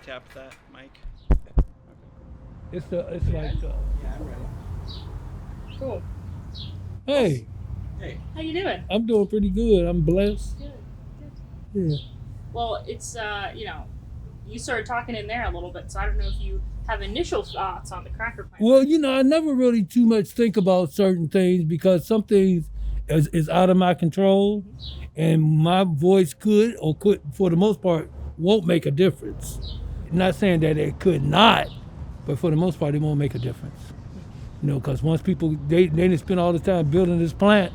tap that, Mike? It's like. Yeah, I'm ready. Cool. Hey, How you doing? I'm doing pretty good. I'm blessed. Good. Yeah. Well, it's you started talking in there a little bit, so I don't know if you have initial thoughts on the cracker plant. Well, I never really too much think about certain things because some things is out of my control, and my voice could, for the most part, won't make a difference. Not saying that it could not, but for the most part, it won't make a difference. Because once people, they didn't spend all the time building this plant,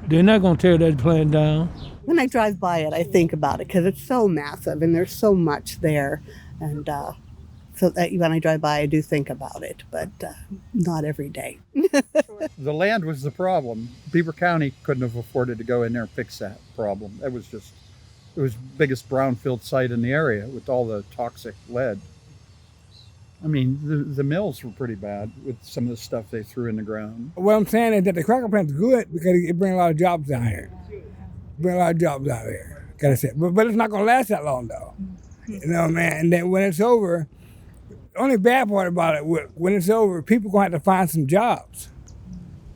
they're not going to tear that plant down. When I drive by it, I think about it because it's so massive and there's so much there. And so that when I drive by, I do think about it, but not every day. The land was the problem. Beaver County couldn't have afforded to go in there and fix that problem. It was the biggest brownfield site in the area with all the toxic lead. I mean, the mills were pretty bad with some of the stuff they threw in the ground. What I'm saying is that the cracker plant's good because it brings a lot of jobs down here. But it's not going to last that long, though. Man. And then when it's over, the only bad part about it, when it's over, people going to have to find some jobs.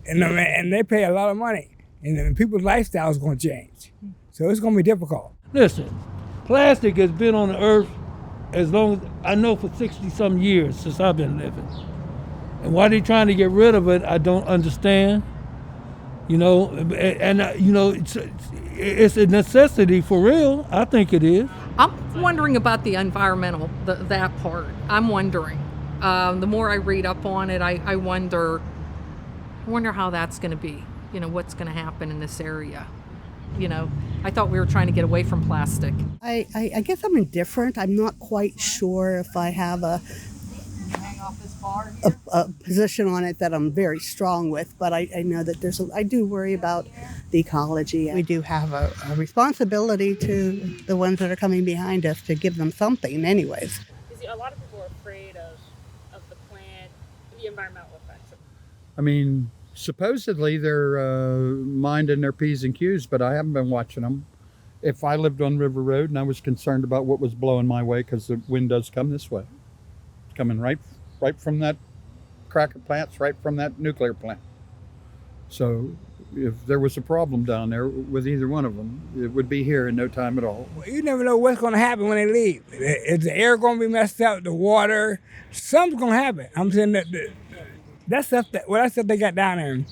And they pay a lot of money. And then people's lifestyle is going to change. So it's going to be difficult. Listen, plastic has been on the earth as long as I know for 60-some years since I've been living. And why they're trying to get rid of it, I don't understand. It's a necessity for real. I think it is. I'm wondering about the environmental, that part. I'm wondering. The more I read up on it, I wonder how that's going to be. What's going to happen in this area. I thought we were trying to get away from plastic. I guess I'm indifferent. I'm not quite sure if I have a position on it that I'm very strong with, but I know that I do worry about the ecology. We do have a responsibility to the ones that are coming behind us to give them something anyways. A lot of people are afraid of the plant, the environmental effects. I mean, supposedly they're minding their P's and Q's, but I haven't been watching them. If I lived on River Road and I was concerned about what was blowing my way, because the wind does come this way. It's coming right from that cracker plants, right from that nuclear plant. So if there was a problem down there with either one of them, it would be here in no time at all. Well, you never know what's going to happen when they leave. Is the air going to be messed up, the water? Something's going to happen. I'm saying that that's stuff they got down there.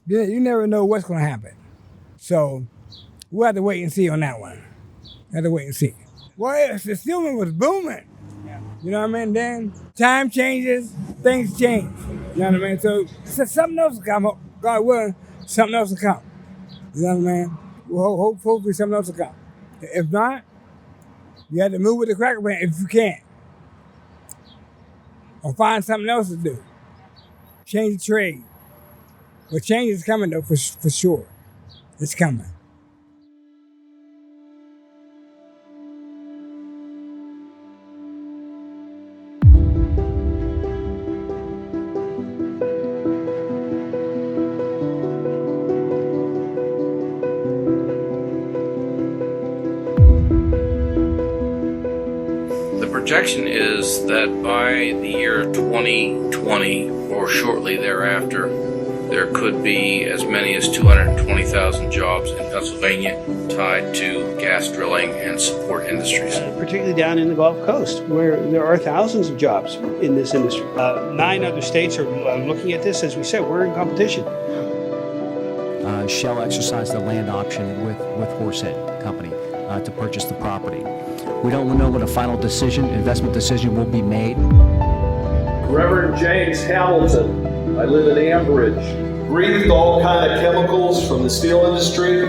You never know what's going to happen. So we'll have to wait and see on that one. Have to wait and see. Well, the steel was booming. You know what I mean? Then time changes, things change. You know what I mean? So something else will come. God willing, something else will come. You know what I mean? Well, hopefully something else will come. If not, you have to move with the cracker plant if you can. Or find something else to do. Change the trade. But change is coming though, for sure. It's coming. The projection is that by the year 2020 or shortly thereafter, there could be as many as 220,000 jobs in Pennsylvania tied to gas drilling and support industries. Particularly down in the Gulf Coast, where there are thousands of jobs in this industry. 9 other states are looking at this. As we said, we're in competition. Shell exercised the land option with Horsehead Company to purchase the property. We don't know what a final investment decision will be made. Reverend James Hamilton, I live in Ambridge. Breathed all kind of chemicals from the steel industry.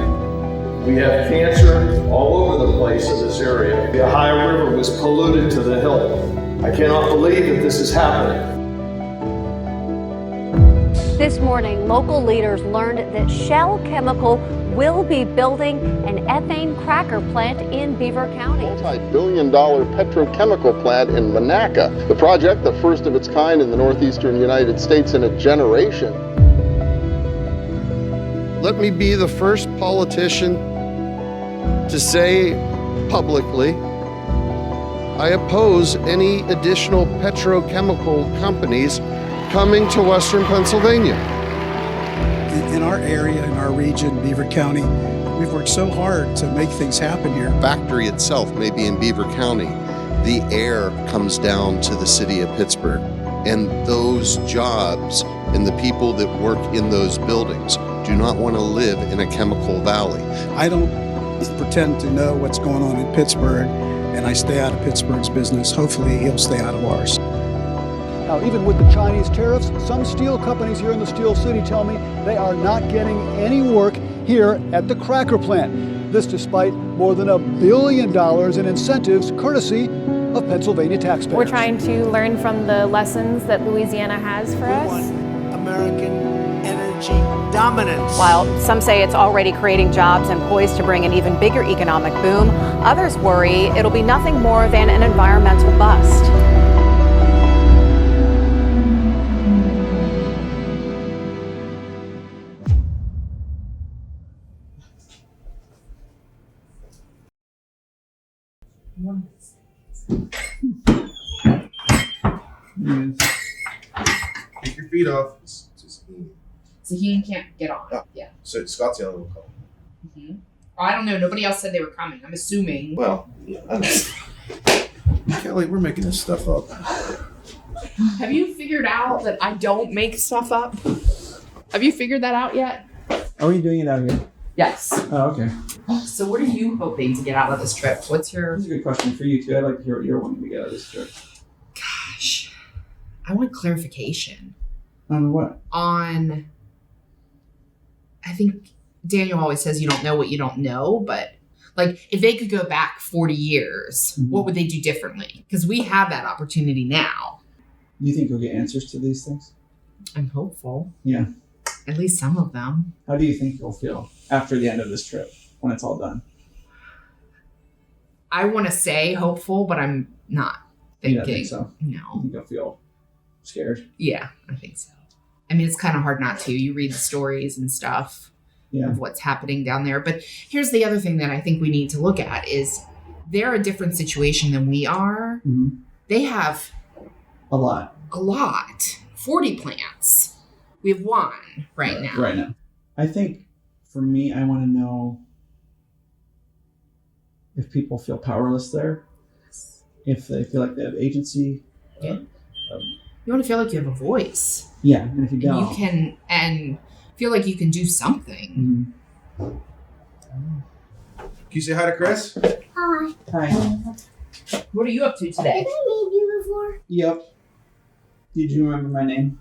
We have cancer all over the place in this area. The Ohio River was polluted to the hilt. I cannot believe that this is happening. This morning, local leaders learned that Shell Chemical will be building an ethane cracker plant in Beaver County. Multi-billion-dollar petrochemical plant in Monaca. The project, the first of its kind in the northeastern United States in a generation. Let me be the first politician to say publicly, I oppose any additional petrochemical companies coming to Western Pennsylvania. In our area, in our region, Beaver County, we've worked so hard to make things happen here. The factory itself may be in Beaver County. The air comes down to the city of Pittsburgh. And those jobs and the people that work in those buildings do not want to live in a chemical valley. I don't pretend to know what's going on in Pittsburgh, and I stay out of Pittsburgh's business. Hopefully, he'll stay out of ours. Now, even with the Chinese tariffs, some steel companies here in the Steel City tell me they are not getting any work here at the cracker plant. This despite more than $1 billion in incentives courtesy of Pennsylvania taxpayers. We're trying to learn from the lessons that Louisiana has for us. American energy dominance. While some say it's already creating jobs and poised to bring an even bigger economic boom, others worry it'll be nothing more than an environmental bust. Take your feet off. So he can't get on. Oh. Yeah. So Scott's the only one calling. Mm-hmm. I don't know. Nobody else said they were coming. I'm assuming. Well, Kelly, we're making this stuff up. Have you figured out that I don't make stuff up? Have you figured that out yet? Are we doing it out here? Yes. Oh, okay. So what are you hoping to get out of this trip? What's your... That's a good question for you, too. I'd like to hear what you're wanting to get out of this trip. Gosh. I want clarification. On what? On... I think Daniel always says you don't know what you don't know, but like if they could go back 40 years, what would they do differently? Because we have that opportunity now. Do you think you'll get answers to these things? I'm hopeful. Yeah. At least some of them. How do you think you'll feel after the end of this trip when it's all done? I want to say hopeful, but I'm not thinking. You don't think so? No. You think you'll feel scared? Yeah, I think so. I mean, it's kind of hard not to. You read the stories and stuff of what's happening down there. But here's the other thing that I think we need to look at is they're a different situation than we are. Mm-hmm. They have a lot. 40 plants. We have one right now. Right now. I think for me, I want to know if people feel powerless there, if they feel like they have agency. Yeah. You want to feel like you have a voice. Yeah, and if you don't, you can and feel like you can do something. Mm-hmm. Can you say hi to Chris? Hi. What are you up to today? Did I meet you before? Yep. Did you remember my name?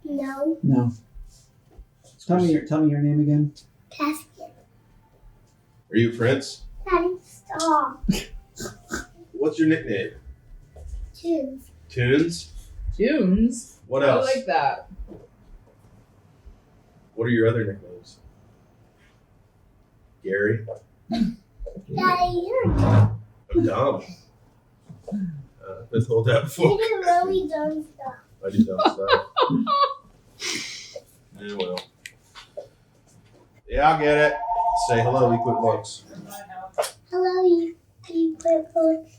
No. No. Tell me your name again. Caspian. Are you Prince? Daddy, stop. What's your nickname? Tunes. Tunes? Tunes? What else? I like that. What are your other nicknames? Gary? Daddy, you're dumb. I'm dumb. I've been told that before. You do really dumb stuff. I do dumb stuff. Yeah, well. Yeah, I'll get it. Say hello, Equip Books. Hello, you Equip Books.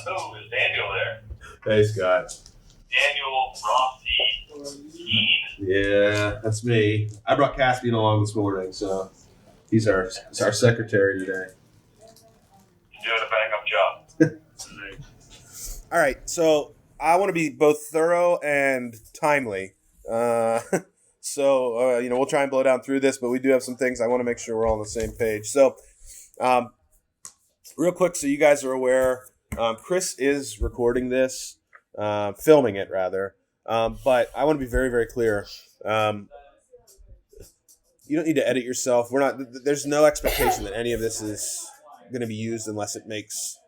Oh, is Daniel there? Hey, Scott. Daniel Rossi. Yeah, that's me. I brought Caspian along this morning, so he's our secretary today. You're doing a bang-up job. All right, so I want to be both thorough and timely. We'll try and blow down through this, but we do have some things I want to make sure we're all on the same page. So, real quick, so you guys are aware, Chris is recording this, filming it rather. But I want to be very, very clear. You don't need to edit yourself. There's no expectation that any of this is going to be used unless it makes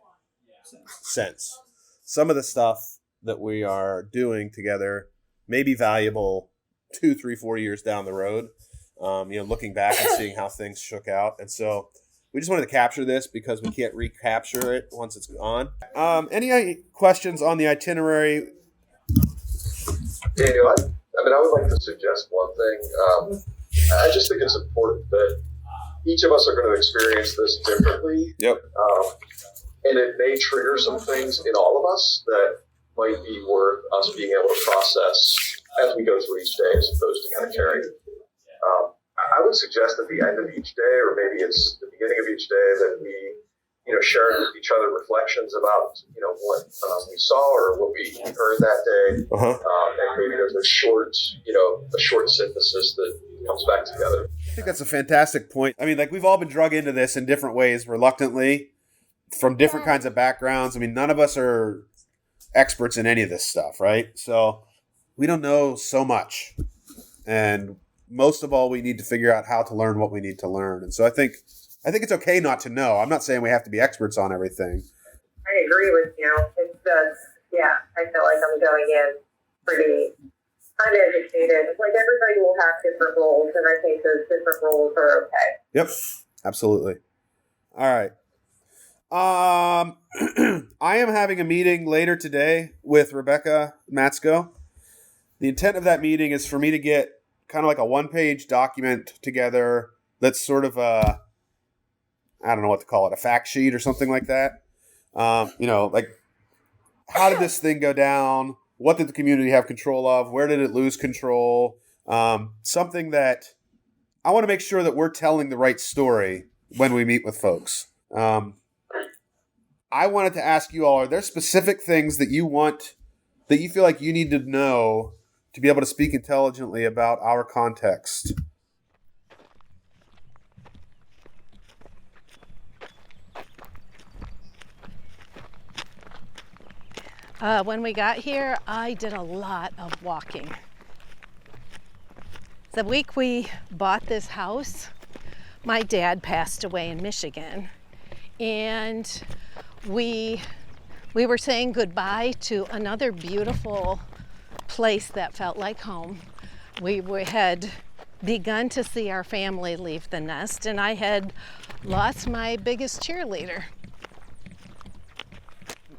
sense. Some of the stuff that we are doing together may be valuable 2, 3, 4 years down the road. Looking back and seeing how things shook out. And so we just wanted to capture this because we can't recapture it once it's on. Any questions on the itinerary? Daniel, I would like to suggest one thing. I just think it's important that each of us are going to experience this differently. Yep. And it may trigger some things in all of us that might be worth us being able to process as we go through each day, as opposed to kind of carrying. I would suggest at the end of each day, or maybe it's the beginning of each day, that we, share with each other reflections about, what we saw or what we heard that day. And maybe there's a short synthesis that comes back together. I think that's a fantastic point. I mean, like, we've all been drug into this in different ways, reluctantly, from different kinds of backgrounds. I mean, none of us are experts in any of this stuff, right? So we don't know so much. And most of all, we need to figure out how to learn what we need to learn. And so I think it's okay not to know. I'm not saying we have to be experts on everything. I agree with you. It's just, I feel like I'm going in pretty uneducated. Like, everybody will have different roles, and I think those different roles are okay. Yep, absolutely. All right. I am having a meeting later today with Rebecca Matsko. The intent of that meeting is for me to get kind of like a one-page document together that's sort of I don't know what to call it, a fact sheet or something like that. Like, how did this thing go down? What did the community have control of? Where did it lose control? Something that I want to make sure that we're telling the right story when we meet with folks. I wanted to ask you all, are there specific things that you feel like you need to know to be able to speak intelligently about our context? When we got here, I did a lot of walking. The week we bought this house, my dad passed away in Michigan, and we were saying goodbye to another beautiful place that felt like home. We had begun to see our family leave the nest, and I had lost my biggest cheerleader.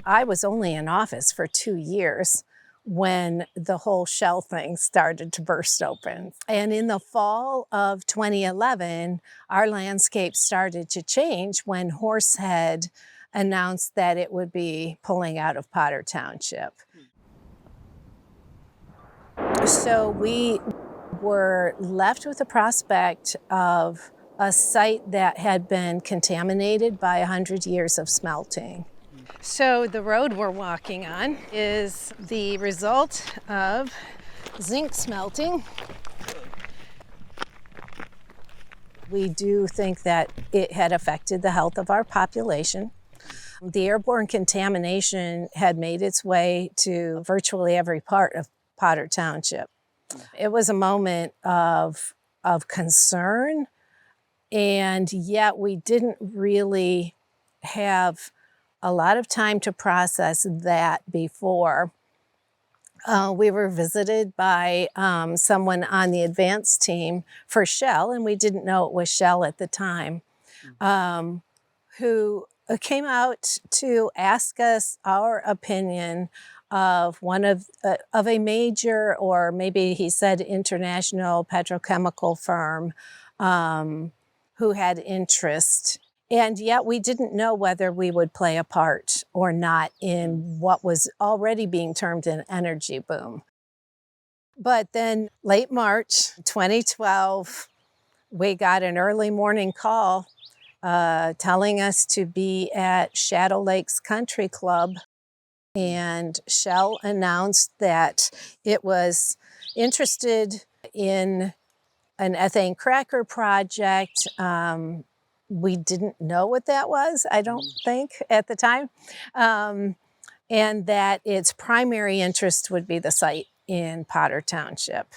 I was only in office for 2 years when the whole shell thing started to burst open. And in the fall of 2011, our landscape started to change when Horsehead announced that it would be pulling out of Potter Township. So we were left with the prospect of a site that had been contaminated by 100 years of smelting. So the road we're walking on is the result of zinc smelting. We do think that it had affected the health of our population. The airborne contamination had made its way to virtually every part of Potter Township. It was a moment of concern, and yet we didn't really have a lot of time to process that before. We were visited by someone on the advance team for Shell, and we didn't know it was Shell at the time, who came out to ask us our opinion of one of a major, or maybe he said international petrochemical firm who had interest. And yet we didn't know whether we would play a part or not in what was already being termed an energy boom. But then late March 2012, we got an early morning call telling us to be at Shadow Lakes Country Club. And Shell announced that it was interested in an ethane cracker project. We didn't know what that was, I don't think, at the time. And that its primary interest would be the site in Potter Township.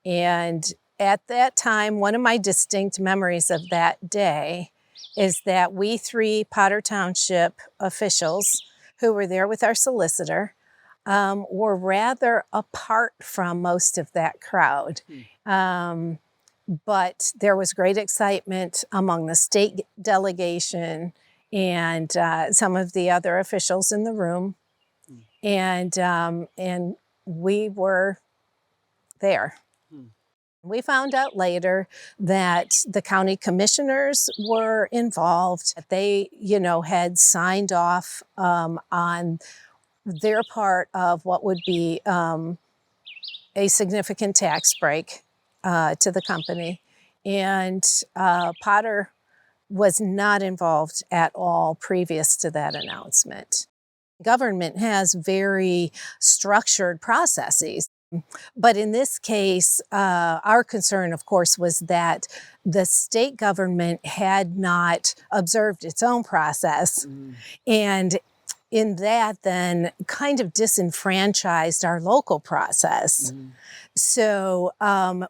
And at that time, one of my distinct memories of that day is that we three Potter Township officials who were there with our solicitor were rather apart from most of that crowd. But there was great excitement among the state delegation and some of the other officials in the room. And we were there. We found out later that the county commissioners were involved. They, had signed off on their part of what would be a significant tax break to the company. And Potter was not involved at all previous to that announcement. Government has very structured processes. But in this case, our concern, of course, was that the state government had not observed its own process. And in that, then kind of disenfranchised our local process. So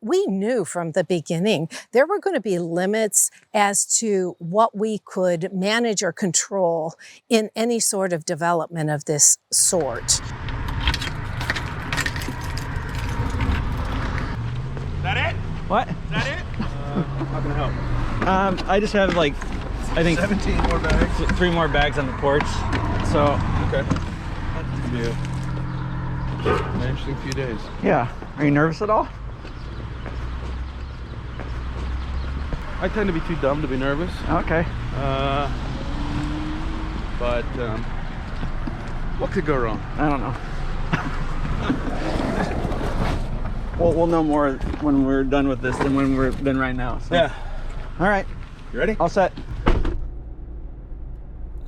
we knew from the beginning there were going to be limits as to what we could manage or control in any sort of development of this sort. Is that it? What? Is that it? How can I help? I just have I think 17 more bags. 3 more bags on the porch. So Okay. Yeah. An interesting few days. yeah. Are you nervous at all? I tend to be too dumb to be nervous. Okay. But what could go wrong? I don't know. We'll know more when we're done with this than right now. So. Yeah. All right. You ready? All set.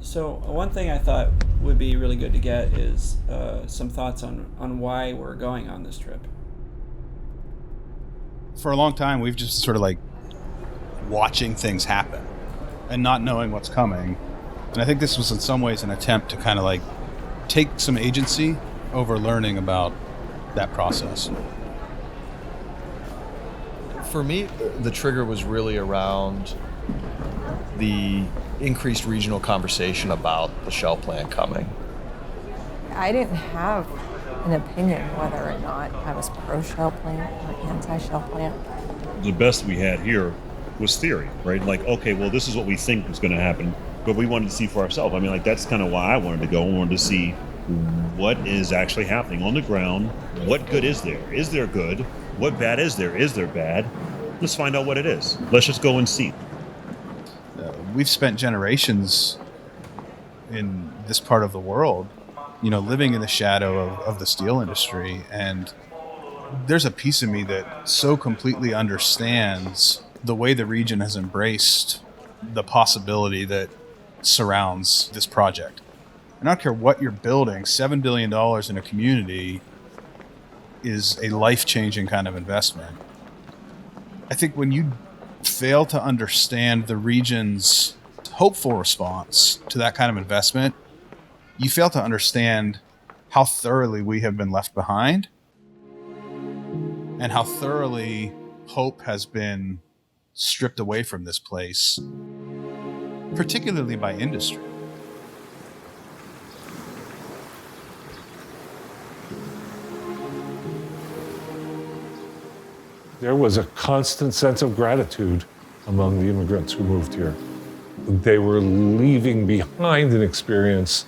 So one thing I thought would be really good to get is some thoughts on why we're going on this trip. For a long time, we've just sort of watching things happen and not knowing what's coming. And I think this was in some ways an attempt to kind of take some agency over learning about that process. For me, the trigger was really around the increased regional conversation about the shell plant coming. I didn't have an opinion whether or not I was pro-shell plant or anti-shell plant. The best we had here was theory, right? Okay, well, this is what we think is going to happen, but we wanted to see for ourselves. I mean, that's kind of why I wanted to go. I wanted to see what is actually happening on the ground. What good is there? Is there good? What bad is there? Is there bad? Let's find out what it is. Let's just go and see. We've spent generations in this part of the world, living in the shadow of the steel industry. And there's a piece of me that so completely understands the way the region has embraced the possibility that surrounds this project. And I don't care what you're building, $7 billion in a community is a life-changing kind of investment. I think when you fail to understand the region's hopeful response to that kind of investment, you fail to understand how thoroughly we have been left behind and how thoroughly hope has been stripped away from this place, particularly by industry. There was a constant sense of gratitude among the immigrants who moved here. They were leaving behind an experience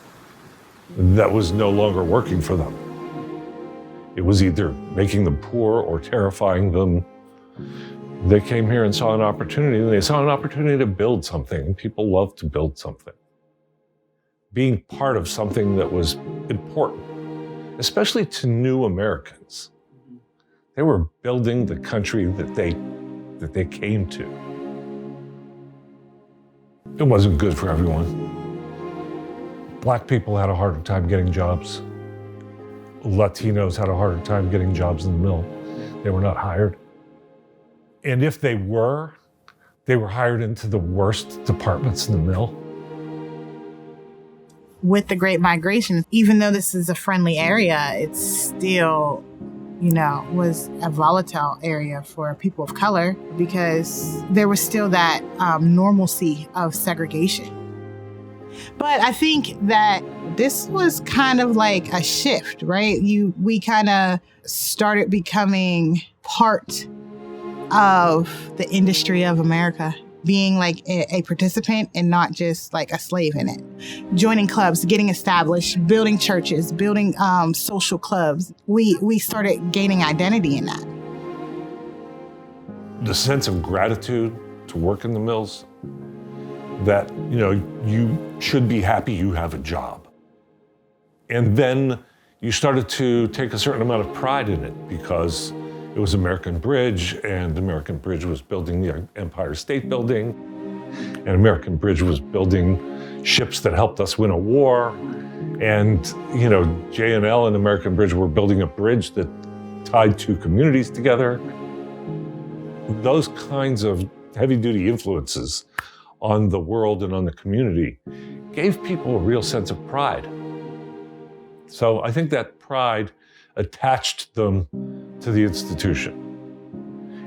that was no longer working for them. It was either making them poor or terrifying them. They came here and saw an opportunity, and they saw an opportunity to build something. People love to build something. Being part of something that was important, especially to new Americans. They were building the country that they came to. It wasn't good for everyone. Black people had a harder time getting jobs. Latinos had a harder time getting jobs in the mill. They were not hired. And if they were hired into the worst departments in the mill. With the Great Migration, even though this is a friendly area, it's still, was a volatile area for people of color because there was still that normalcy of segregation. But I think that this was kind of like a shift, right? We kind of started becoming part of the industry of America, being like a participant and not just like a slave in it. Joining clubs, getting established, building churches, building social clubs. We started gaining identity in that. the sense of gratitude to work in the mills, that, you know, you should be happy you have a job. And then you started to take a certain amount of pride in it because it was American Bridge, and American Bridge was building the Empire State Building, and American Bridge was building ships that helped us win a war. And, you know, J&L and American Bridge were building a bridge that tied two communities together. Those kinds of heavy-duty influences on the world and on the community gave people a real sense of pride. So I think that pride attached them to the institution.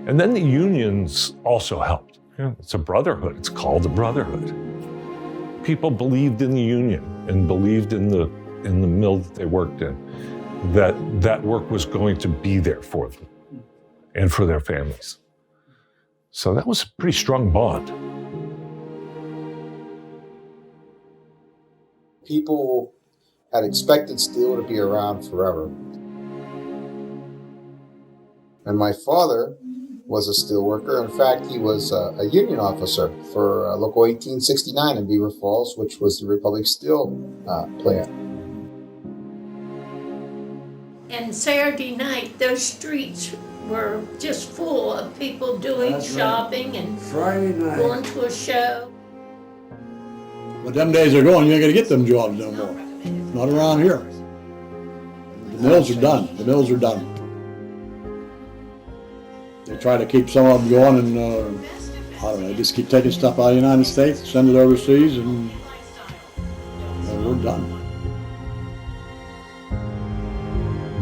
And then the unions also helped. You know, it's a brotherhood. It's called a brotherhood. People believed in the union and believed in the mill that they worked in, that work was going to be there for them and for their families. So that was a pretty strong bond. People had expected steel to be around forever. And my father was a steel worker. In fact, he was a union officer for Local 1869 in Beaver Falls, which was the Republic Steel plant. And Saturday night, those streets were just full of people doing shopping and Friday night. going to a show. But them days are gone. You ain't gonna get them jobs no more. Not around here. The mills are done. The mills are done. They try to keep some of them going, and I don't know, just keep taking stuff out of the United States, send it overseas, and we're done.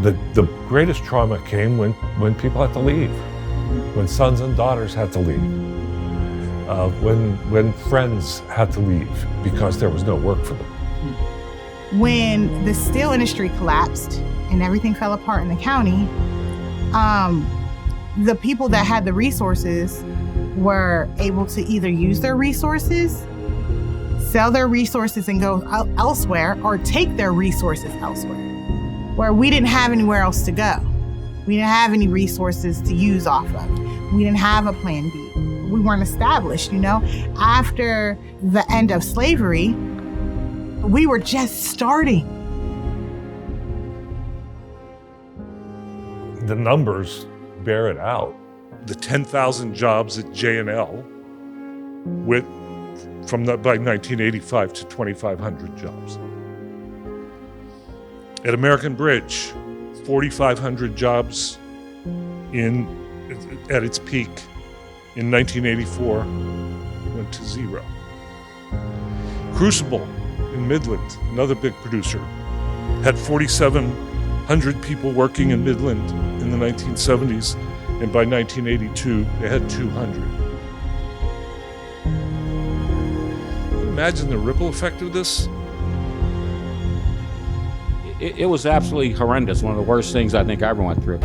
The greatest trauma came when people had to leave, when sons and daughters had to leave, when friends had to leave because there was no work for them. When the steel industry collapsed and everything fell apart in the county, the people that had the resources were able to either use their resources, sell their resources and go elsewhere, or take their resources elsewhere, where we didn't have anywhere else to go. We didn't have any resources to use off of. We didn't have a plan B. We weren't established, you know? After the end of slavery, we were just starting. The numbers bear it out. The 10,000 jobs at J&L went by 1985 to 2,500 jobs. At American Bridge, 4,500 jobs at its peak in 1984 went to zero. Crucible in Midland, another big producer, had 4,700 people working in Midland in the 1970s, and by 1982 they had 200. Can you imagine the ripple effect of this? It was absolutely horrendous. One of the worst things I think I ever went through.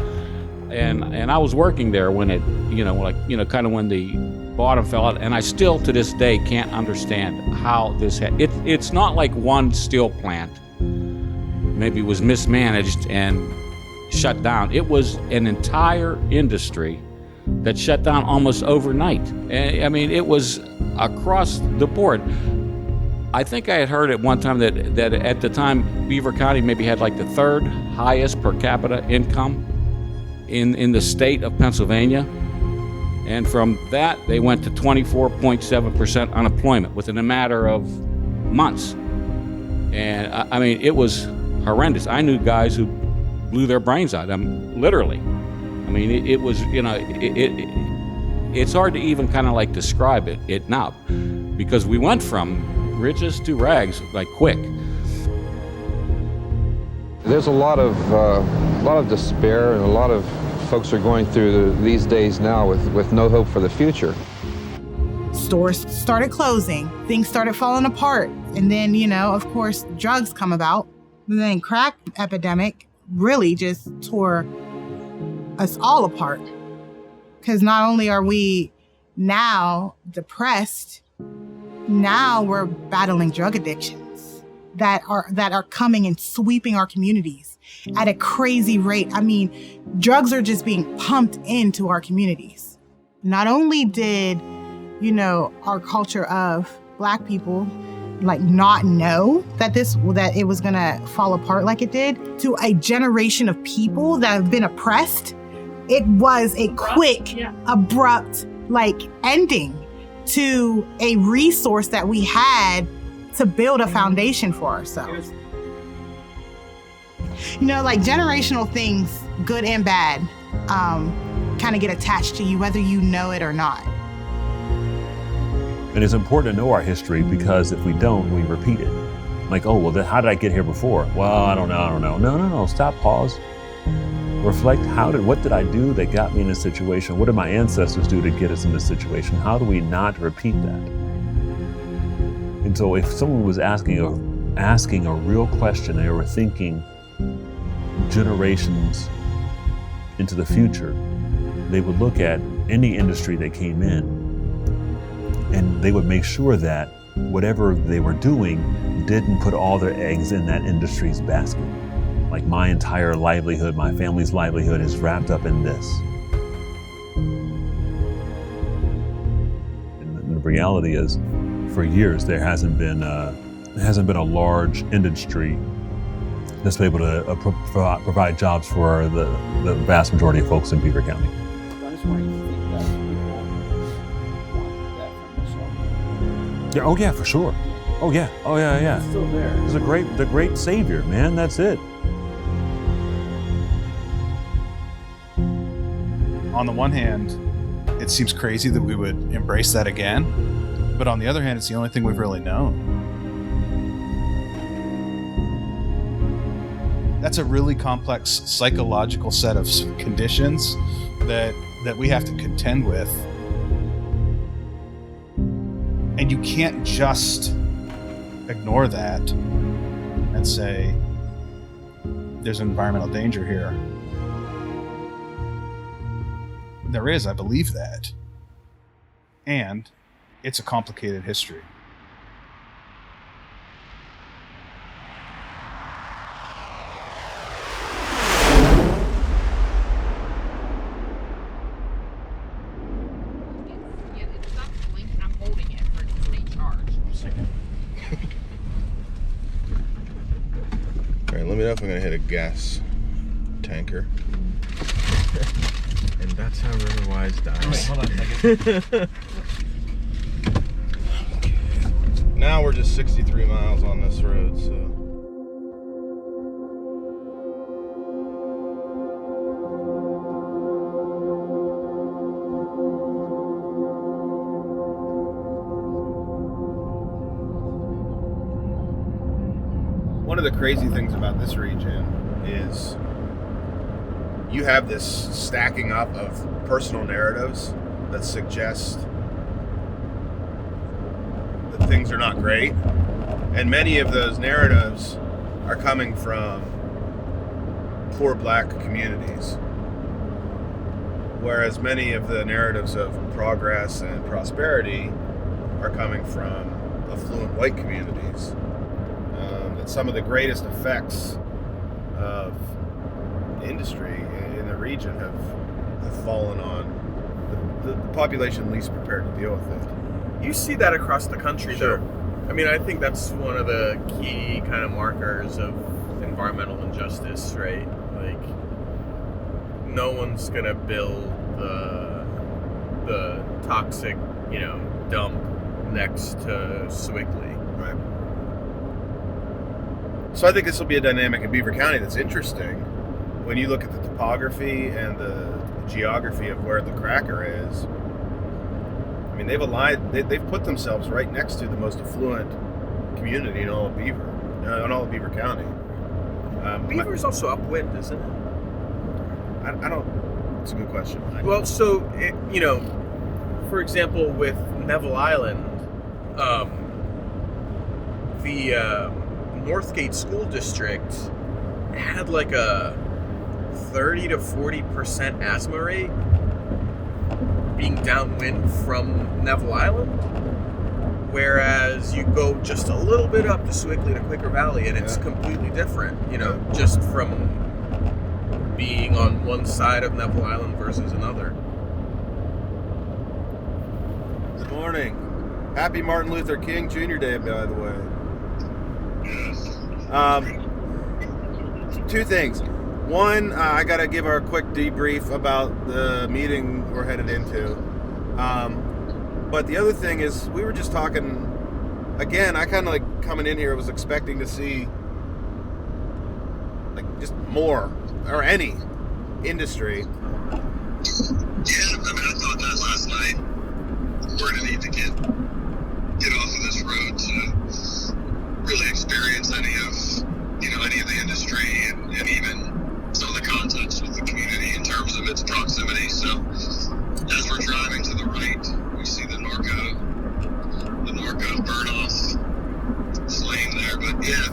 And I was working there when it, kind of when the bottom fell out. And I still, to this day, can't understand how this it's not like one steel plant maybe was mismanaged and shut down. It was an entire industry that shut down almost overnight. And, I mean, it was across the board. I think I had heard at one time that at the time Beaver County maybe had like the third highest per capita income in the state of Pennsylvania. And from that, they went to 24.7% unemployment within a matter of months. And I mean, it was horrendous. I knew guys who blew their brains out, literally. I mean, it was, it's hard to even kind of like describe it now, because we went from riches to rags, like quick. There's a lot of despair, and a lot of folks are going through these days now with no hope for the future. Stores started closing, things started falling apart, and then, of course, drugs come about. And then crack epidemic really just tore us all apart. Because not only are we now depressed, now we're battling drug addictions that are coming and sweeping our communities at a crazy rate. I mean, drugs are just being pumped into our communities. not only did, our culture of Black people not know that it was gonna fall apart like it did, to a generation of people that have been oppressed, it was a quick, abrupt, ending to a resource that we had to build a foundation for ourselves. Generational things, good and bad, kind of get attached to you whether you know it or not. And it's important to know our history, because if we don't, we repeat it. How did I get here before? Well, I don't know. No, stop, pause. Reflect, what did I do that got me in this situation? What did my ancestors do to get us in this situation? How do we not repeat that? And so if someone was asking a real question, they were thinking generations into the future, they would look at any industry that came in, and they would make sure that whatever they were doing didn't put all their eggs in that industry's basket. My entire livelihood, my family's livelihood is wrapped up in this. And the reality is, for years, there hasn't been a large industry that's been able to provide jobs for the vast majority of folks in Beaver County. Yeah, oh yeah, for sure. Oh yeah. It's still there. It's the great savior, man. That's it. On the one hand, it seems crazy that we would embrace that again, but on the other hand, it's the only thing we've really known. That's a really complex psychological set of conditions that we have to contend with. And you can't just ignore that and say, there's environmental danger here. There is, I believe that. And it's a complicated history. Alright, let me know if I'm gonna hit a gas tanker. And that's how RiverWise dies. Wait, hold on a second. Okay. Now we're just 63 miles on this road, so. One of the crazy things about this region is you have this stacking up of personal narratives that suggest that things are not great. And many of those narratives are coming from poor Black communities. Whereas many of the narratives of progress and prosperity are coming from affluent white communities. That some of the greatest effects of industry in the region have fallen on the population least prepared to deal with it. You see that across the country, Sure. though. I mean, I think that's one of the key kind of markers of environmental injustice, right? Like, no one's gonna build the toxic, dump next to Sewickley. Right. So I think this will be a dynamic in Beaver County that's interesting. When you look at the topography and the geography of where the cracker is, I mean, they've put themselves right next to the most affluent community in all of Beaver, in all of Beaver County. Beaver's also upwind, isn't it? I don't. It's a good question. Well, so for example, with Neville Island, the Northgate School District had like a 30 to 40% asthma rate being downwind from Neville Island, whereas you go just a little bit up to Sewickley to Quaker Valley and it's completely different, just from being on one side of Neville Island versus another. Good morning. Happy Martin Luther King Jr. Day, by the way. Two things. One, I got to give our quick debrief about the meeting we're headed into. But the other thing is, we were just talking, again, I kind of like coming in here, was expecting to see like just more, or any industry. Yeah, I mean, I thought that last night. We're going to need to get off of this road to really experience any of the industry and even some of the context with the community in terms of its proximity. So as we're driving to the right, we see the narco burn off flame there. But yeah,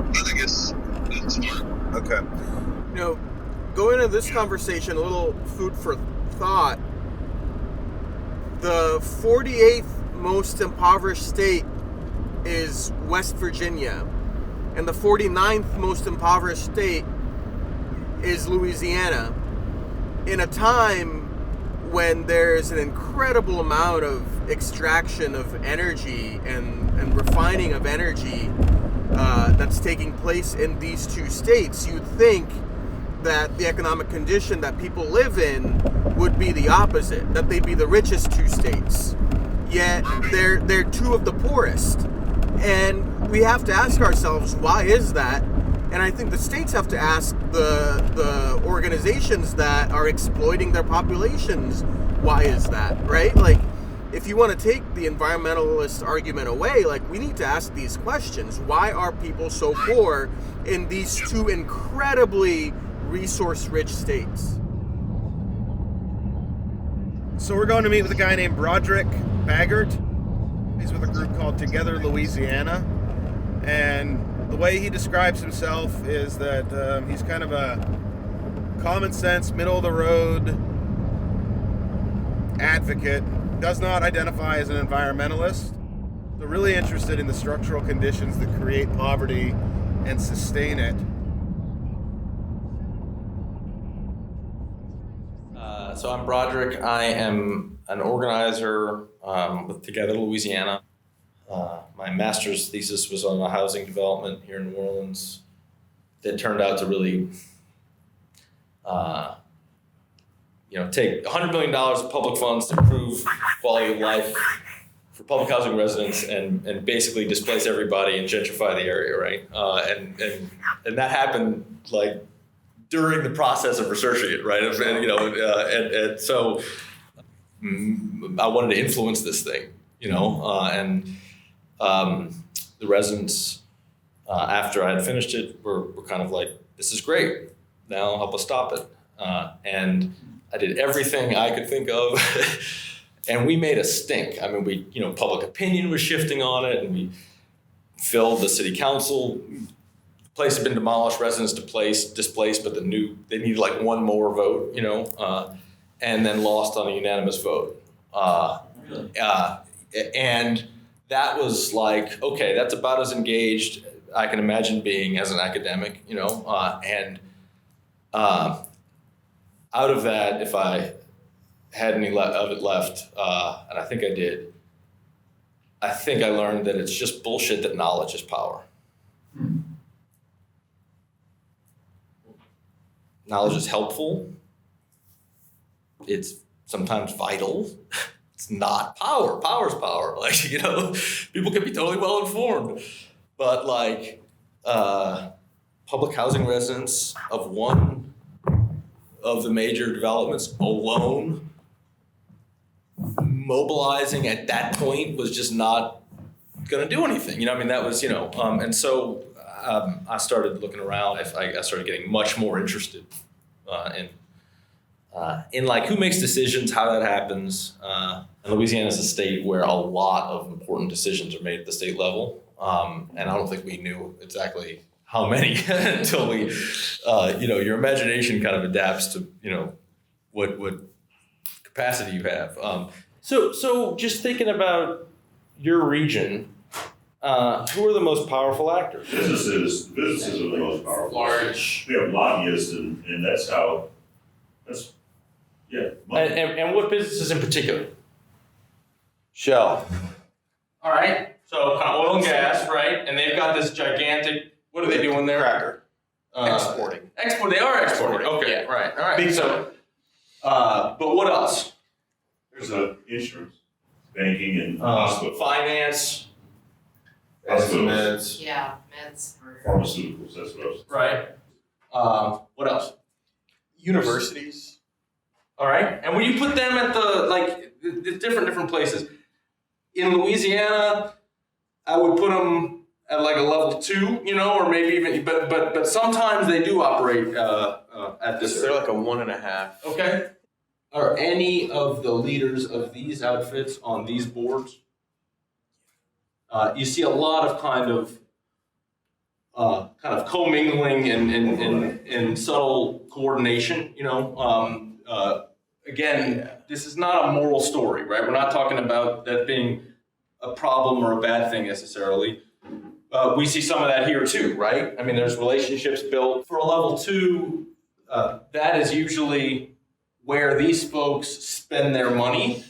I think it's smart. Okay. Going into this conversation, a little food for thought. The 48th most impoverished state is West Virginia, and the 49th most impoverished state is Louisiana. In a time when there's an incredible amount of extraction of energy and refining of energy that's taking place in these two states, you'd think that the economic condition that people live in would be the opposite, that they'd be the richest two states. Yet they're two of the poorest. And we have to ask ourselves, why is that? And I think the states have to ask the organizations that are exploiting their populations, why is that, right? Like, if you want to take the environmentalist argument away, like, we need to ask these questions. Why are people so poor in these two incredibly resource-rich states? So we're going to meet with a guy named Broderick Baggart. He's with a group called Together Louisiana. And the way he describes himself is that he's kind of a common sense, middle of the road advocate, does not identify as an environmentalist. They're really interested in the structural conditions that create poverty and sustain it. So I'm Broderick. I am an organizer with Together Louisiana. My master's thesis was on a housing development here in New Orleans that turned out to really, take $100 million of public funds to improve quality of life for public housing residents and basically displace everybody and gentrify the area, right? And that happened like during the process of researching it, right? And so I wanted to influence this thing, the residents, after I had finished it, were kind of like, this is great. Now help us stop it. And I did everything I could think of. And we made a stink. I mean, public opinion was shifting on it, and we filled the city council. The place had been demolished, residents displaced, but they needed like one more vote, and then lost on a unanimous vote. And that was like, okay, that's about as engaged I can imagine being as an academic, and out of that, if I had any of it left, and I think I did, I think I learned that it's just bullshit that knowledge is power. Knowledge is helpful. It's sometimes vital. It's not power. Power's power. People can be totally well informed, but public housing residents of one of the major developments alone, mobilizing at that point was just not going to do anything. That was, and so I started looking around. I started getting much more interested in who makes decisions, how that happens. And Louisiana is a state where a lot of important decisions are made at the state level. And I don't think we knew exactly how many until we, your imagination kind of adapts to, what capacity you have. So just thinking about your region, who are the most powerful actors? Businesses are the most powerful. Large. We have lobbyists, and that's. And what businesses in particular? Shell. All right. So kind of oil and gas, right? And they've got this gigantic. What are they doing there? Cracker. Exporting. They are exporting. Okay. Yeah. Right. All right. Big So, but what else? There's insurance, banking, and hospital. Finance. Estimates. Yeah, meds. Pharmaceuticals, I suppose. Right. What else? Universities. All right. And when you put them at the different places, in Louisiana, I would put them at like a level 2, or maybe even, but sometimes they do operate at this. They're like a 1.5. Okay. Are any of the leaders of these outfits on these boards? You see a lot of kind of commingling and subtle coordination. Again, this is not a moral story, right? We're not talking about that being a problem or a bad thing necessarily. We see some of that here too, right? I mean, there's relationships built for a level 2. That is usually where these folks spend their money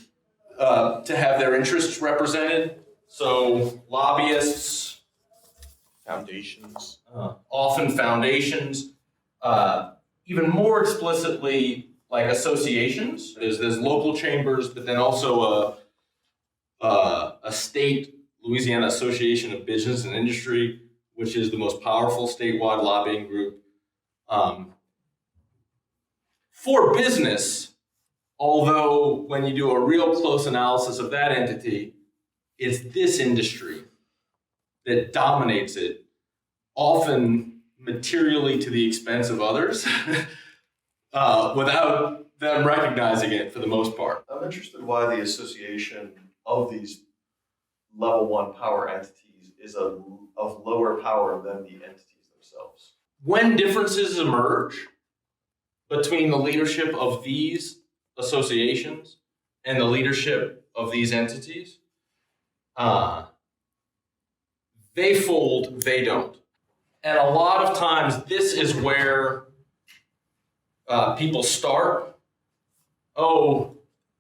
to have their interests represented. So lobbyists, foundations, often foundations, even more explicitly like associations. There's local chambers, but then also a state Louisiana Association of Business and Industry, which is the most powerful statewide lobbying group. For business, although when you do a real close analysis of that entity, it's this industry that dominates it, often materially to the expense of others, without them recognizing it for the most part. I'm interested why the association of these level 1 power entities is of lower power than the entities themselves. When differences emerge between the leadership of these associations and the leadership of these entities, they fold, they don't. And a lot of times this is where people start. Oh,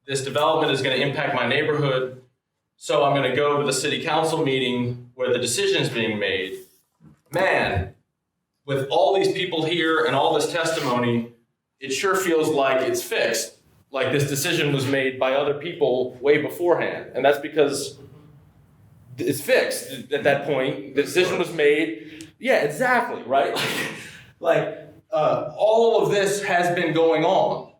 this development is going to impact my neighborhood, so I'm going to go to the city council meeting where the decision is being made. Man, with all these people here and all this testimony, it sure feels like it's fixed. Like this decision was made by other people way beforehand. And that's because it's fixed at that point. The decision was made. Yeah, exactly, right? All of this has been going on.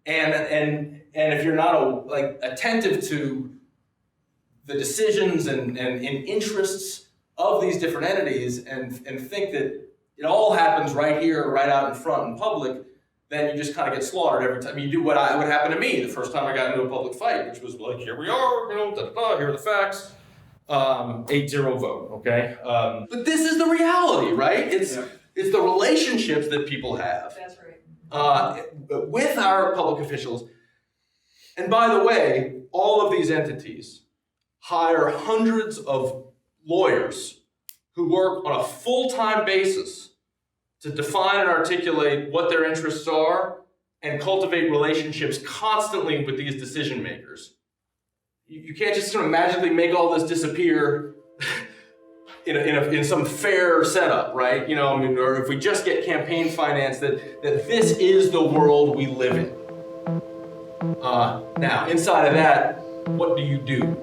And if you're not attentive to the decisions and interests of these different entities and think that it all happens right here, right out in front in public, then you just kind of get slaughtered every time. You do what happened to me the first time I got into a public fight, which was like, here we are, here are the facts. 8-0 vote, okay? But this is the reality, right? It's the relationships that people have. That's right. With our public officials. And by the way, all of these entities hire hundreds of lawyers who work on a full-time basis to define and articulate what their interests are and cultivate relationships constantly with these decision makers. You can't just sort of magically make all this disappear in some fair setup, right? Or if we just get campaign finance, that this is the world we live in. Now, inside of that, what do you do?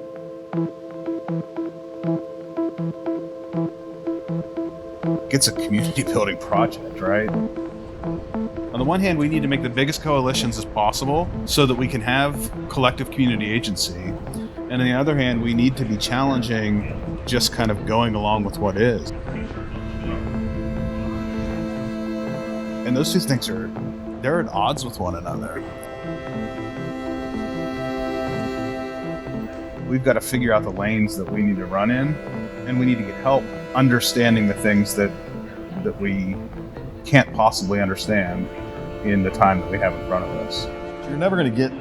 It's a community building project, right? On the one hand, we need to make the biggest coalitions as possible so that we can have collective community agency. And on the other hand, we need to be challenging just kind of going along with what is. And those two things they're at odds with one another. We've got to figure out the lanes that we need to run in, and we need to get help understanding the things that we can't possibly understand in the time that we have in front of us. You're never going to get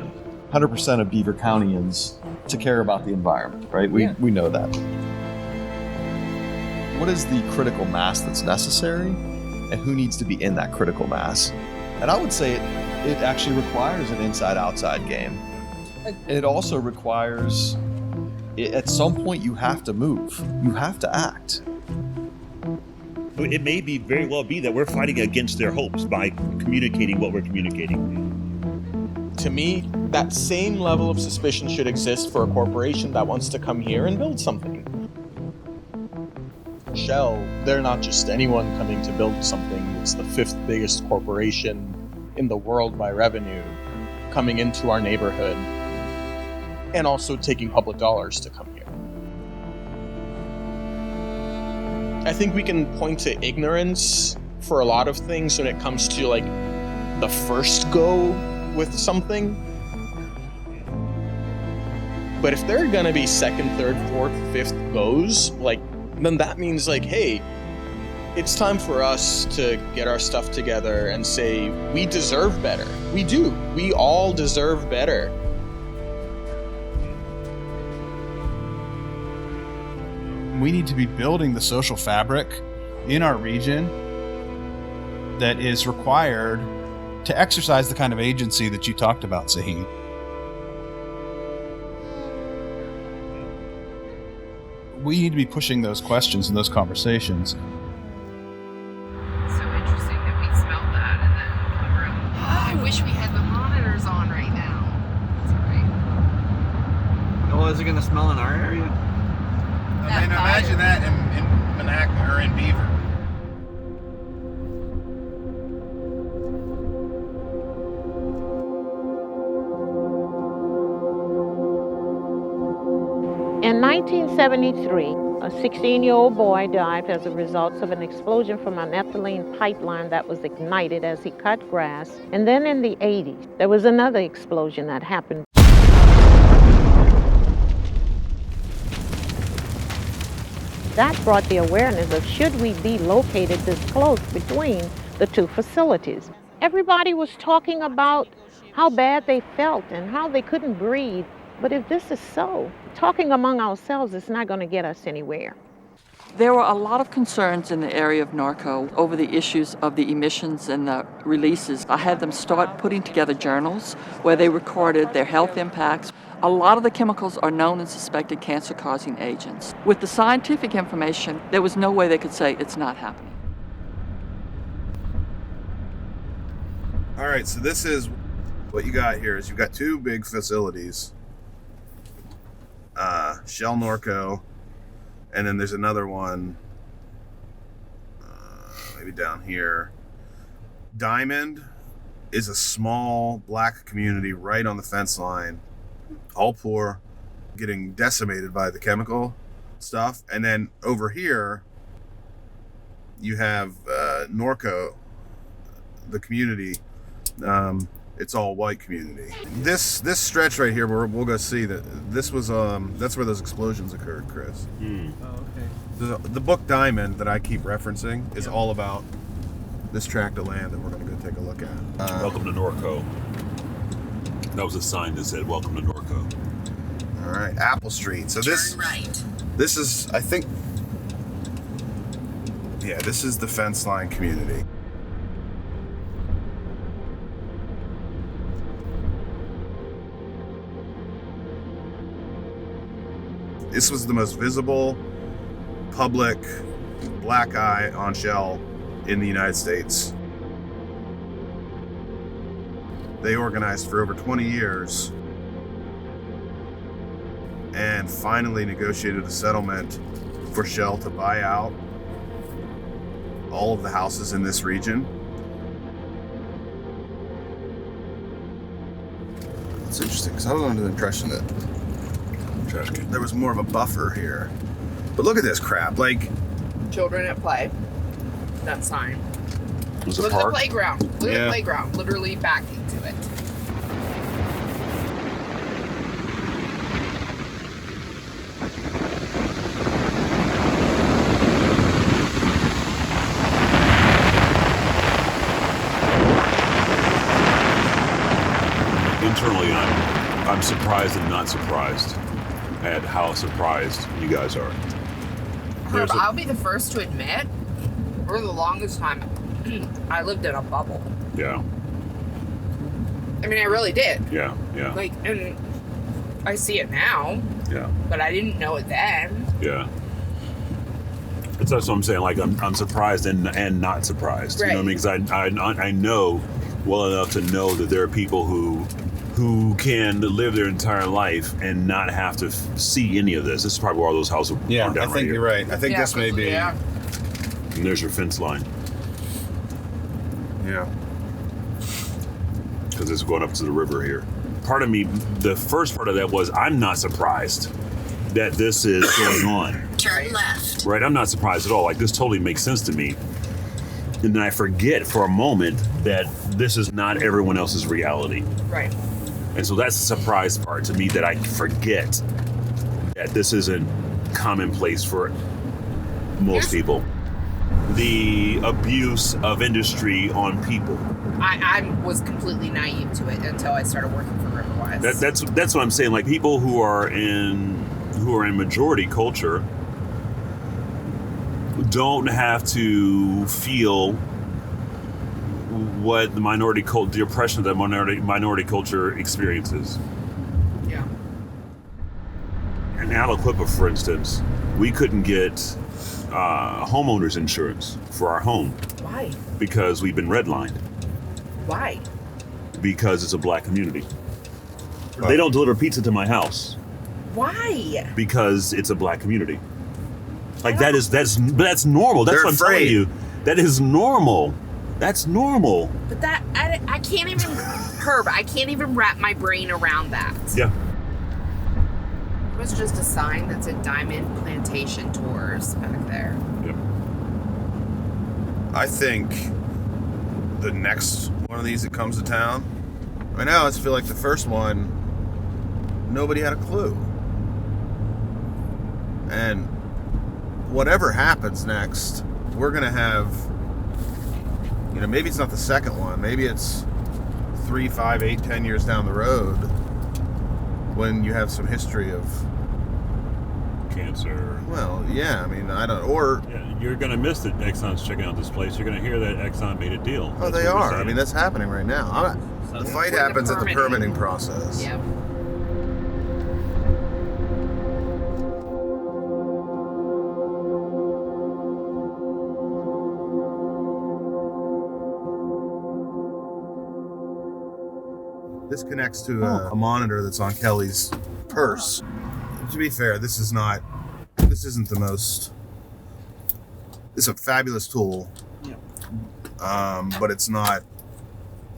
100% of Beaver Countyans to care about the environment, right? We know that. What is the critical mass that's necessary, and who needs to be in that critical mass? And I would say it actually requires an inside-outside game. It also requires, at some point, you have to move. You have to act. It may be very well be that we're fighting against their hopes by communicating what we're communicating. To me, that same level of suspicion should exist for a corporation that wants to come here and build something. Shell, they're not just anyone coming to build something. It's the 5th biggest corporation in the world by revenue coming into our neighborhood and also taking public dollars to come here. I think we can point to ignorance for a lot of things when it comes to like the first go with something. But if there are gonna be 2nd, 3rd, 4th, 5th goes, like, then that means like, hey, it's time for us to get our stuff together and say, we deserve better. We do. We all deserve better. We need to be building the social fabric in our region that is required to exercise the kind of agency that you talked about, Saheed. We need to be pushing those questions and those conversations. So interesting that we smelled that and then I wish we had the monitors on right now. That's all right. Oh, is it going to smell in our area? I mean, imagine that in Monaco or in Beaver. In 1973, a 16-year-old boy died as a result of an explosion from an ethylene pipeline that was ignited as he cut grass. And then in the 80s, there was another explosion that happened. That brought the awareness of should we be located this close between the two facilities. Everybody was talking about how bad they felt and how they couldn't breathe. But if this is so, talking among ourselves is not going to get us anywhere. There were a lot of concerns in the area of Norco over the issues of the emissions and the releases. I had them start putting together journals where they recorded their health impacts. A lot of the chemicals are known and suspected cancer-causing agents. With the scientific information, there was no way they could say it's not happening. All right, so this is what you got here is you've got 2 big facilities. Shell Norco, and then there's another one maybe down here. Diamond is a small black community right on the fence line, all poor, getting decimated by the chemical stuff. And then over here you have Norco, the community. It's all white community. This stretch right here, we'll go see that this was that's where those explosions occurred, Chris. Oh, okay. The book Diamond that I keep referencing is all about this tract of land that we're going to go take a look at. Welcome to Norco. That was a sign that said "Welcome to Norco." All right, Apple Street. So this is, I think, yeah, this is the fence line community. This was the most visible public black eye on Shell in the United States. They organized for over 20 years and finally negotiated a settlement for Shell to buy out all of the houses in this region. It's interesting because I was under the impression that there was more of a buffer here. But look at this crap, like... Children at play. That sign. Was Look at the playground. Look at the playground. Literally backing to it. Internally, I'm surprised and not surprised at how surprised you guys are. Herb, I'll be the first to admit, for the longest time, I lived in a bubble. Yeah. I mean, I really did. Yeah, yeah. Like, and I see it now, Yeah. but I didn't know it then. Yeah. That's what I'm saying. Like I'm surprised and not surprised. Right. You know what I mean? Because I know well enough to know that there are people who can live their entire life and not have to see any of this. This is probably where all those houses are down I think you're right. I think this may be. Yeah. And there's your fence line. Yeah. Because it's going up to the river here. Part of me, the first part of that was I'm not surprised that this is going on. Turn left. Right? I'm not surprised at all. Like, this totally makes sense to me. And then I forget for a moment that this is not everyone else's reality. Right. And so that's the surprise part to me, that I forget that this isn't commonplace for most people. The abuse of industry on people. I was completely naive to it until I started working for RiverWise. That's what I'm saying. Like, people who are in majority culture don't have to feel what the minority culture, the oppression that minority culture experiences. Yeah. In Aliquippa, for instance, we couldn't get homeowners insurance for our home. Why? Because we've been redlined. Why? Because it's a black community. They don't deliver pizza to my house Why? because it's a black community. Like, that's normal. That's They're what I'm telling afraid. you. That is normal. That's normal. But that I can't even Herb, I can't even wrap my brain around that. Yeah. It was just a sign that said Diamond Plantation Tours back there. Yep. I think the next one of these that comes to town, right now I feel like the first one, nobody had a clue. And whatever happens next, we're going to have, maybe it's not the second one, maybe it's 3, 5, 8, 10 years down the road when you have some history of cancer. Well, yeah, I don't, or you're going to miss that Exxon's checking out this place. You're going to hear that Exxon made a deal. Oh, they are. That's happening right now. The fight happens at the permitting process. Yep. This connects to a monitor that's on Kelly's purse. To be fair, this isn't the most. It's a fabulous tool. Yeah. But it's not.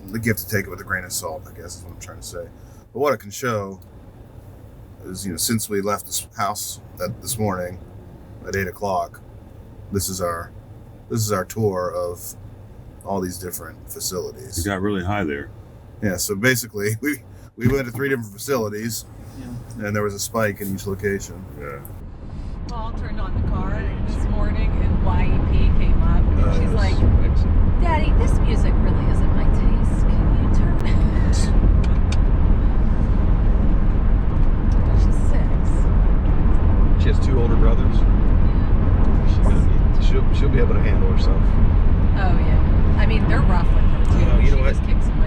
You have to take it with a grain of salt, I guess is what I'm trying to say. But what it can show is, since we left this house this morning at 8:00, this is our tour of all these different facilities. You got really high there. Yeah, so basically we went to 3 different facilities, and there was a spike in each location. Yeah. Paul turned on the car this morning, and YEP came up, and she's like, "Daddy, this music really isn't my taste. Can you turn it?" She's 6. She has 2 older brothers. She'll be able to handle herself. Oh yeah. They're rough with her too. You know what?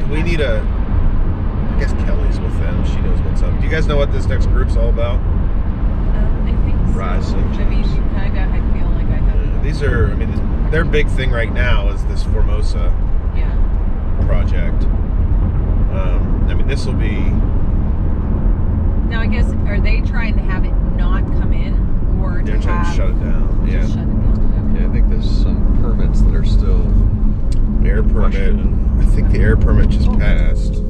We need I guess Kelly's with them. She knows what's up. Do you guys know what this next group's all about? I think so. Rise. I feel like I have. These are, their big thing right now is this Formosa project. This will be. Now I guess, are they trying to have it not come in, or They're trying to shut it down. Yeah. Shut it down? Yeah, I think there's some permits that are still. Air permit. I think the air permit just passed.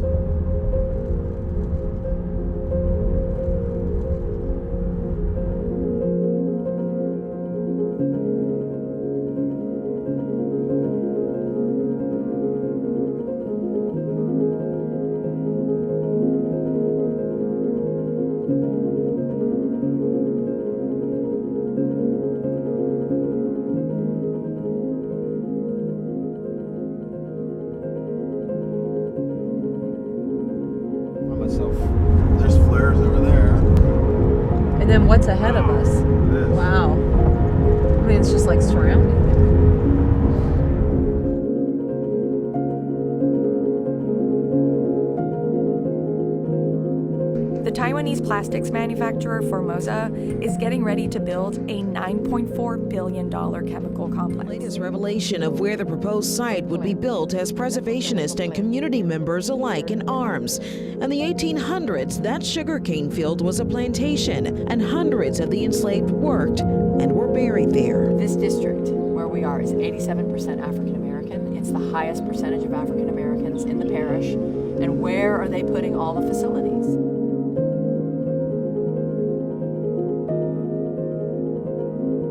There's flares over there. And then what's ahead of us? Wow. It's just like surrounding it. The Taiwanese plastics manufacturer Formosa is getting ready to build a $9.4 billion chemical complex. Latest revelation of where the proposed site would be built has preservationists and community members alike in arms. In the 1800s, that sugarcane field was a plantation, and hundreds of the enslaved worked and were buried there. This district where we are is 87% African American. It's the highest percentage of African Americans in the parish. And where are they putting all the facilities?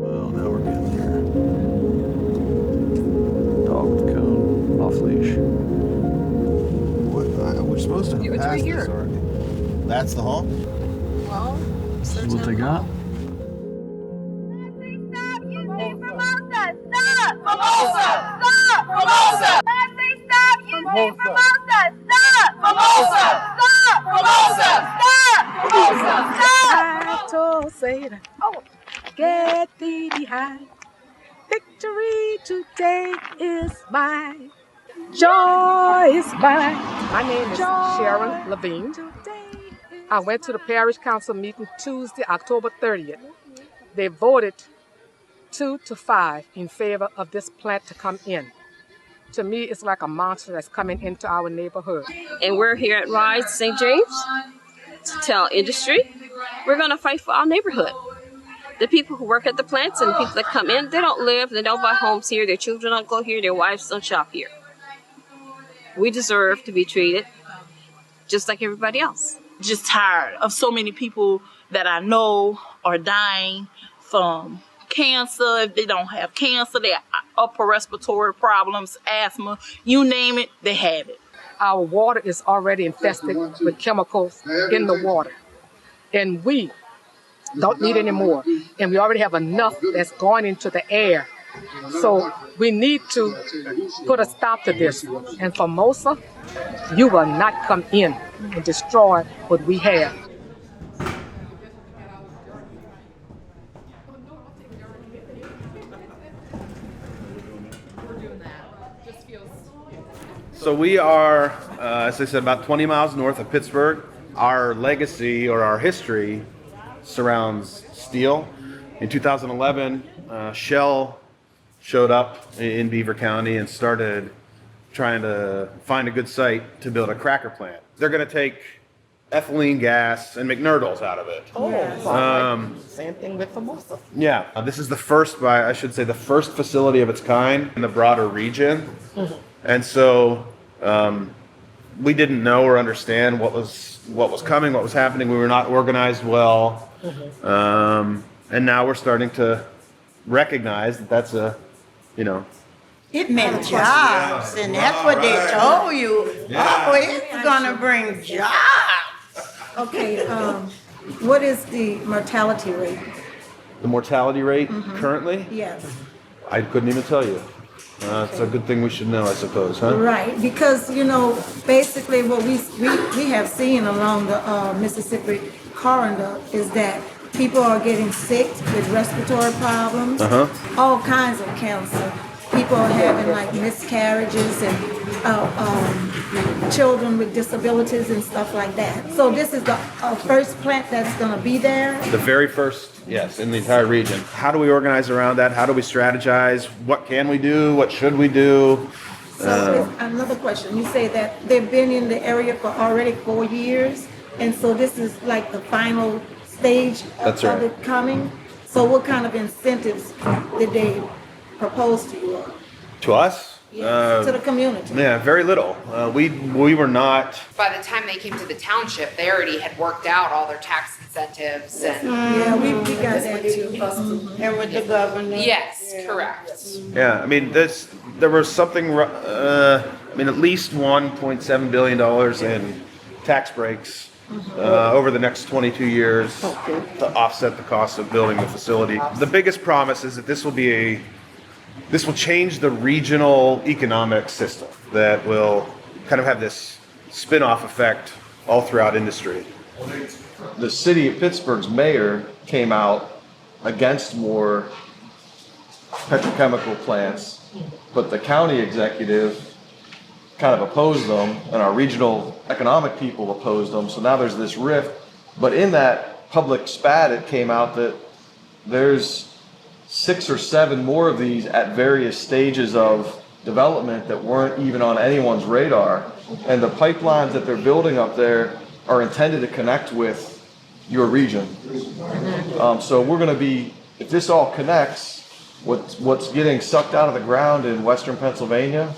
Oh, now we're getting there. Dog with the cone, off leash. We're supposed to have It's passed right this here. already. That's the hall? Well, See what they got? Get thee behind. Victory today is mine. Joy is mine. My name is Sharon Levine. I went to the parish council meeting Tuesday, October 30th. They voted 2-5 in favor of this plant to come in. To me, it's like a monster that's coming into our neighborhood. And we're here at Rise St. James to tell industry we're going to fight for our neighborhood. The people who work at the plants and the people that come in, they don't live, they don't buy homes here, their children don't go here, their wives don't shop here. We deserve to be treated just like everybody else. Just tired of so many people that I know are dying from cancer. If they don't have cancer, they have upper respiratory problems, asthma, you name it, they have it. Our water is already infested with chemicals in the water. And we don't need any more. And we already have enough that's going into the air. So we need to put a stop to this. And Formosa, you will not come in and destroy what we have. So we are, as I said, about 20 miles north of Pittsburgh. Our legacy or our history surrounds steel. In 2011, Shell showed up in Beaver County and started trying to find a good site to build a cracker plant. They're going to take ethylene gas and make nurdles out of it. Same thing with Formosa. Yeah, this is the first, I should say, the first facility of its kind in the broader region. And so we didn't know or understand what was coming, what was happening. We were not organized well. And now we're starting to recognize that that's a, It meant jobs, and that's what they told you. Yeah. Oh, it's gonna bring jobs. Okay, what is the mortality rate? The mortality rate currently, Yes. I couldn't even tell you. It's a good thing we should know, I suppose, huh? Right, because basically what we have seen along the Mississippi corridor is that people are getting sick with respiratory problems, all kinds of cancer. People are having like miscarriages and children with disabilities and stuff like that. So this is the first plant that's going to be there. The very first, yes, in the entire region. How do we organize around that? How do we strategize? What can we do? What should we do? So another question. You say that they've been in the area for already 4 years, and so this is like the final stage That's of right. it coming. So what kind of incentives did they propose to you? To us? To the community? Yeah, very little. We were not. By the time they came to the township, they already had worked out all their tax incentives and. Yeah, we got that too. And with the governor. Yes, correct. Yeah, I mean, there was something. At least $1.7 billion in tax breaks over the next 22 years to offset the cost of building the facility. The biggest promise is that this will change the regional economic system that will kind of have this spin-off effect all throughout industry. The city of Pittsburgh's mayor came out against more petrochemical plants, but the county executive kind of opposed them, and our regional economic people opposed them. So now there's this rift But in that public spat, it came out that there's 6 or 7 more of these at various stages of development that weren't even on anyone's radar. And the pipelines that they're building up there are intended to connect with your region. So we're going to be, if this all connects, what's getting sucked out of the ground in western Pennsylvania,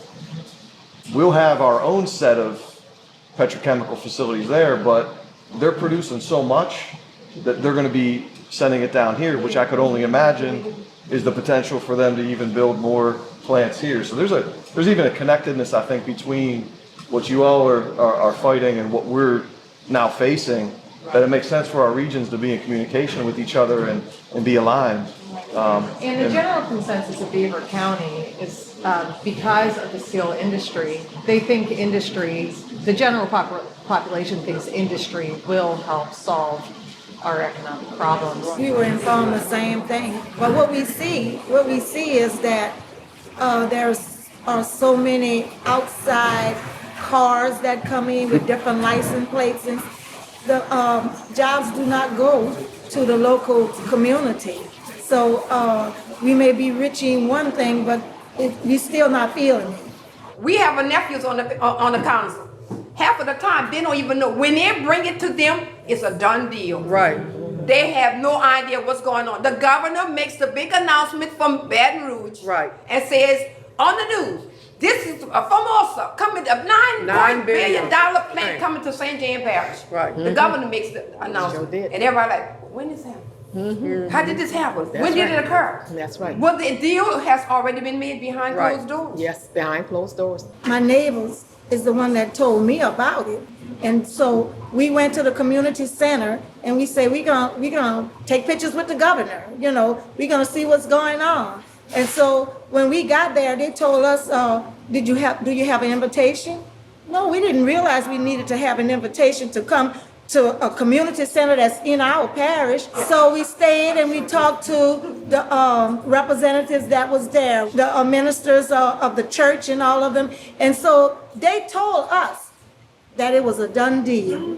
we'll have our own set of petrochemical facilities there, but they're producing so much that they're going to be sending it down here, which I could only imagine is the potential for them to even build more plants here. So there's even a connectedness, I think, between what you all are fighting and what we're now facing, that it makes sense for our regions to be in communication with each other and be aligned. And the general consensus of Beaver County is because of the steel industry, they think the general population thinks industry will help solve our economic problems. We were informed the same thing. But what we see is that there are so many outside cars that come in with different license plates, and the jobs do not go to the local community. So we may be reaching one thing, but we're still not feeling it. We have nephews on the council. Half of the time, they don't even know. When they bring it to them, it's a done deal. Right. They have no idea what's going on. The governor makes the big announcement from Baton Rouge. Right. And says on the news, this is a Formosa coming, a $9 billion plant coming to St. James Parish. Right. The governor makes the announcement. Sure did. And everybody like, when did this happen? Mm-hmm. How did this happen? That's when did right. it occur? That's right. Well, the deal has already been made behind Right. closed doors. Yes, behind closed doors. My neighbors is the one that told me about it. And so we went to the community center and we say, we're gonna take pictures with the governor. We're gonna see what's going on. And so when we got there, they told us, do you have an invitation? No, we didn't realize we needed to have an invitation to come to a community center that's in our parish. So we stayed and we talked to the representatives that was there, the ministers of the church and all of them. And so they told us that it was a done deal.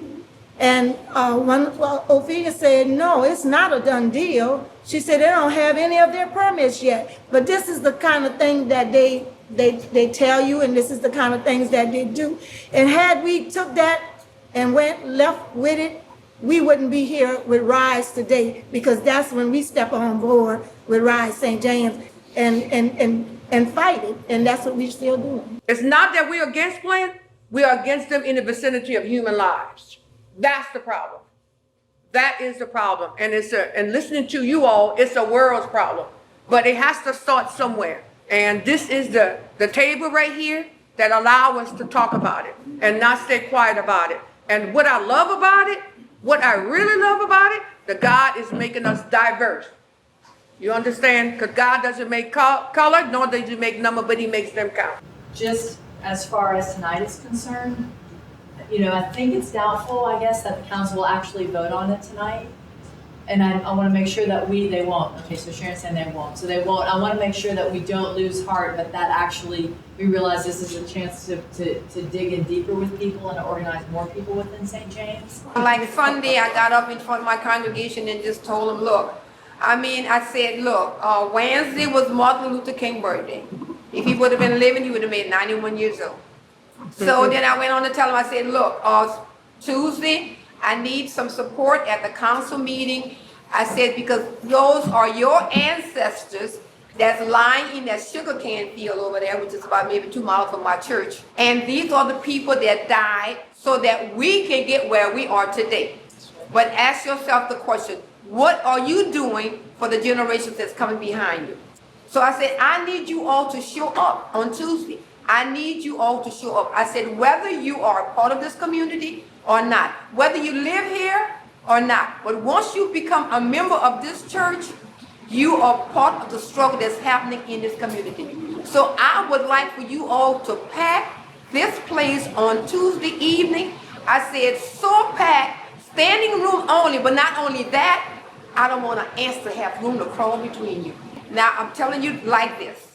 And Ophelia said, no, it's not a done deal. She said they don't have any of their permits yet. But this is the kind of thing that they tell you, and this is the kind of things that they do. And had we took that and left with it, we wouldn't be here with RiverWise today, because that's when we step on board with RiverWise St. James and fight it, and that's what we're still doing. It's not that we're against plants, we are against them in the vicinity of human lives. That's the problem. That is the problem. And and listening to you all, it's a world's problem. But it has to start somewhere. And this is the table right here that allow us to talk about it and not stay quiet about it. And what I love about it, what I really love about it, that God is making us diverse. You understand? Because God doesn't make color, nor does he make number, but he makes them count. Just as far as tonight is concerned, I think it's doubtful, I guess, that the council will actually vote on it tonight. And I want to make sure that they won't. Okay, so Sharon's saying they won't. So they won't. I want to make sure that we don't lose heart, but that actually we realize this is a chance to dig in deeper with people and to organize more people within St. James. Like Sunday, I got up in front of my congregation and just told them, look, I said, look, Wednesday was Martin Luther King's birthday. If he would have been living, he would have been 91 years old. So then I went on to tell him, I said, look, Tuesday, I need some support at the council meeting. I said, because those are your ancestors that's lying in that sugarcane field over there, which is about maybe 2 miles from my church. And these are the people that died so that we can get where we are today. But ask yourself the question, what are you doing for the generations that's coming behind you? So I said, I need you all to show up on Tuesday. I need you all to show up. I said, whether you are a part of this community or not, whether you live here or not, but once you become a member of this church, you are part of the struggle that's happening in this community. So I would like for you all to pack this place on Tuesday evening. I said, so packed, standing room only, but not only that, I don't want an ants to have room to crawl between you. Now, I'm telling you like this.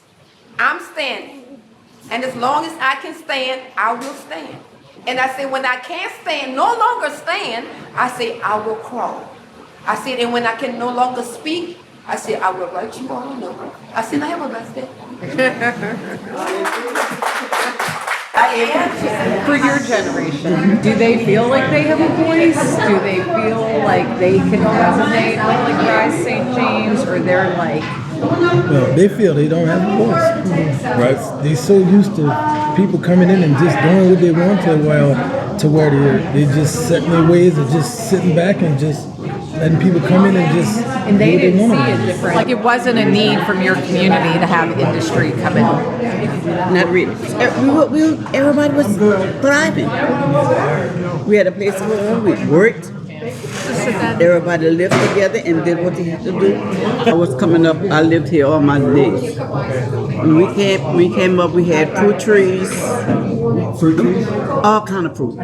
I'm standing. And as long as I can stand, I will stand. And I said, when I can't stand, no longer stand, I say, I will crawl. I said, and when I can no longer speak, I said, I will write you all a note. I said, I have a blessed day. For your generation, do they feel like they have a voice? Do they feel like they can resonate with like Rise St. James, or they're like? Well, they feel they don't have a voice. Right. They're so used to people coming in and just doing what they want to where they just set in their ways of just sitting back and just letting people come in and just And they do what didn't want see to it do. different. Like it wasn't a need from your community to have industry come in. Not really. Everybody was thriving. We had a place to go. We worked. Everybody lived together and did what they had to do. I was coming up. I lived here all my days. When we came up, we had fruit trees. Fruit trees? All kind of fruit.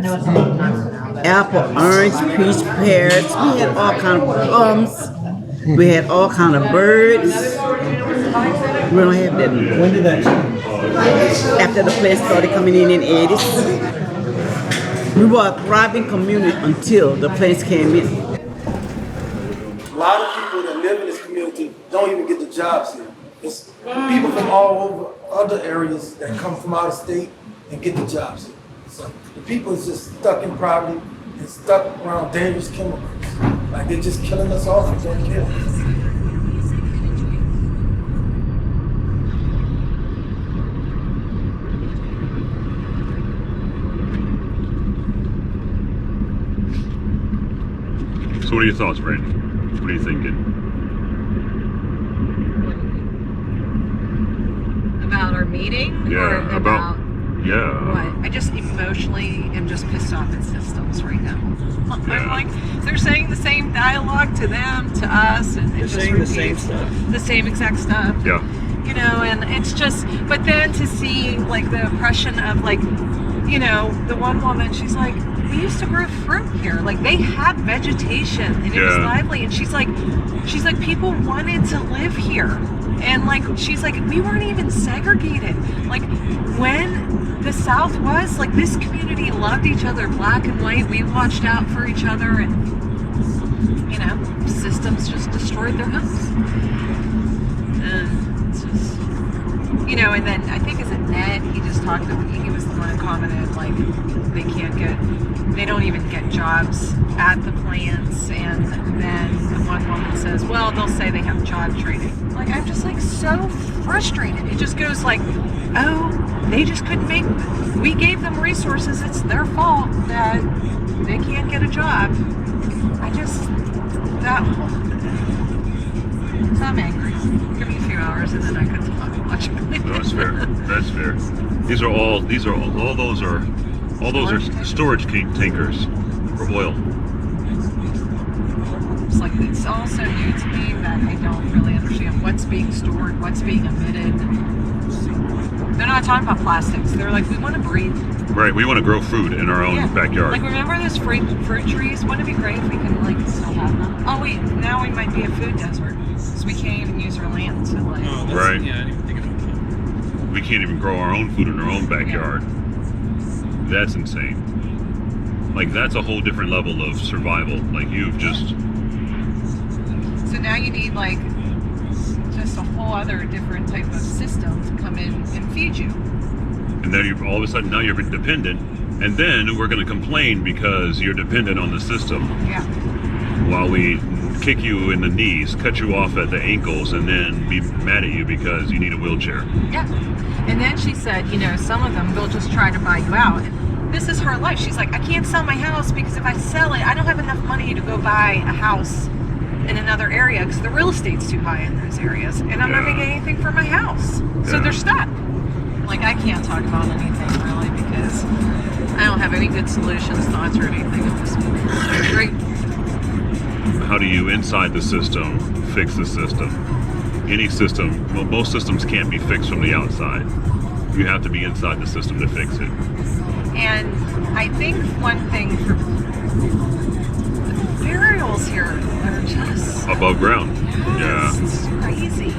Apple, orange, peach, pears. We had all kind of plums. We had all kind of birds. We don't have that anymore. When did that change? After the place started coming in the 80s. We were a thriving community until the place came in. A lot of people that live in this community don't even get the jobs here. It's people from all over other areas that come from out of state and get the jobs here. So the people is just stuck in poverty and stuck around dangerous chemicals. Like they're just killing us off and don't care. So what are your thoughts, Brandon? What are you thinking? About our meeting? Yeah, Or about yeah. what? I just emotionally am just pissed off at systems right now. I'm like, they're saying the same dialogue to them, to us, and They're it just saying the same repeats stuff. the same exact stuff. Yeah. You know, and it's just, but then to see like the oppression of like, you know, the one woman, she's like, we used to grow fruit here. Like they had vegetation and it was lively. And she's like, people wanted to live here. And like, she's like, we weren't even segregated. Like when the South was, like this community loved each other, black and white. We watched out for each other and, you know, systems just destroyed their homes. And it's just, you know, and then I think as a Ned, he just talked about, he was the one who commented, like, they don't even get jobs at the plants. And then the one woman says, well, they'll say they have job training. Like, I'm just like so frustrated. It just goes like, oh, they just couldn't we gave them resources. It's their fault that they can't get a job. So I'm angry. Give me a few hours and then I could stop watching. That's fair. That's fair. All those are storage tankers for oil. It's like, it's all so new to me that I don't really understand what's being stored, what's being emitted. They're not talking about plastics. They're like, we want to breathe. Right. We want to grow food in our own backyard. Like, remember those fruit trees? Wouldn't it be great if we could, like, still have them? Oh, wait, now we might be a food desert. So we can't even use our land to, like... Right. Yeah, I didn't even think about that. We can't even grow our own food in our own backyard. That's insane. Like, that's a whole different level of survival. Like, you've just... So now you need, like, just a whole other different type of system to come in and feed you. And then all of a sudden, now you're dependent. And then we're going to complain because you're dependent on the system. Yeah. While we kick you in the knees, cut you off at the ankles, and then be mad at you because you need a wheelchair. Yeah. And then she said, you know, some of them will just try to buy you out. And this is her life. She's like, I can't sell my house because if I sell it, I don't have enough money to go buy a house in another area because the real estate's too high in those areas. And I'm not going to get anything for my house. So they're stuck. Like, I can't talk about anything really because I don't have any good solutions, thoughts, or anything. I'm just great. How do you, inside the system, fix the system? Any system, well, most systems can't be fixed from the outside. You have to be inside the system to fix it. And I think one thing for burials here are just Above ground. It's crazy.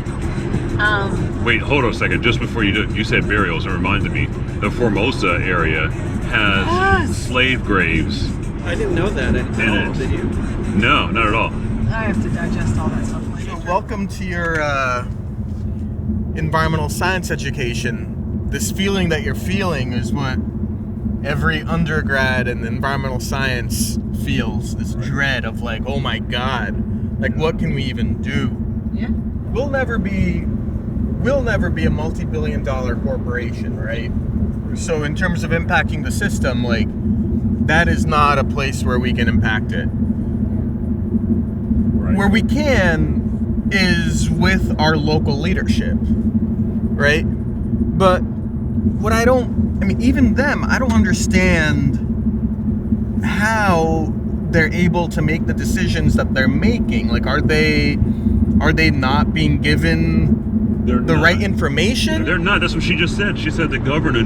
Wait, hold on a second. Just before you said burials, it reminded me, the Formosa area has slave graves. I didn't know that. Did you? No, not at all. I have to digest all that stuff later. Welcome to your environmental science education. This feeling that you're feeling is what every undergrad in environmental science feels. This dread of like, oh my God, like what can we even do? Yeah. We'll never be a multi-billion-dollar corporation, right? So in terms of impacting the system, like that is not a place where we can impact it. Right. Where we can is with our local leadership, right? But even them, I don't understand how they're able to make the decisions that they're making. Like, are they not being given the right information? They're not. That's what she just said. She said the governor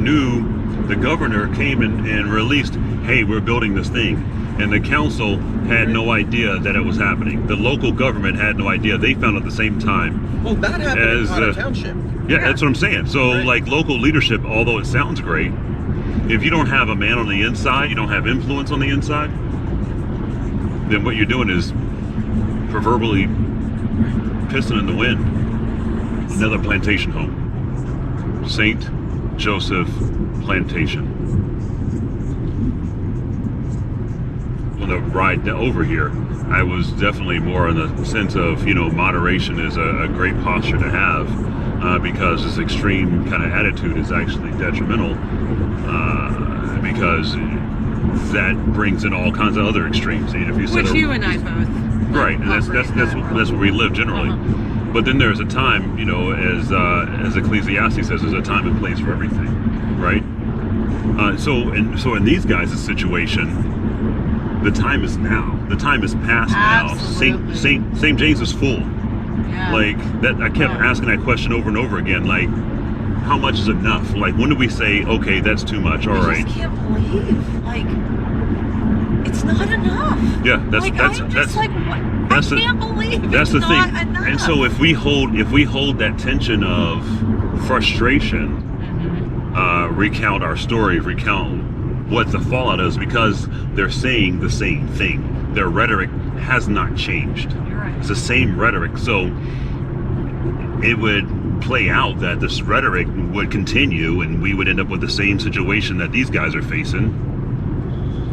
came and released, hey, we're building this thing. And the council had no idea that it was happening. The local government had no idea. They found out at the same time. Well, that happened in Potter Township. Yeah, that's what I'm saying. So, like, local leadership, although it sounds great, if you don't have a man on the inside, you don't have influence on the inside, then what you're doing is proverbially pissing in the wind. Another plantation home. St. Joseph Plantation. On the ride over here, I was definitely more in the sense of, moderation is a great posture to have. Because this extreme kind of attitude is actually detrimental, because that brings in all kinds of other extremes. If you Which you and I both. Right, and that's where we live generally. But then there's a time, as Ecclesiastes says, there's a time and place for everything, right? So in these guys' situation, the time is now. The time is past Absolutely. now. St. James is full. Yeah. Like that, I kept asking that question over and over again. Like, how much is enough? Like, when do we say, okay, that's too much? All right. I just can't believe, it's not enough. Yeah, that's what? that's I the, can't believe that's it's the thing. not enough. And so if we hold that tension of frustration, recount our story, recount what the fallout is, because they're saying the same thing. Their rhetoric has not changed. You're right. It's the same rhetoric. So it would play out that this rhetoric would continue and we would end up with the same situation that these guys are facing.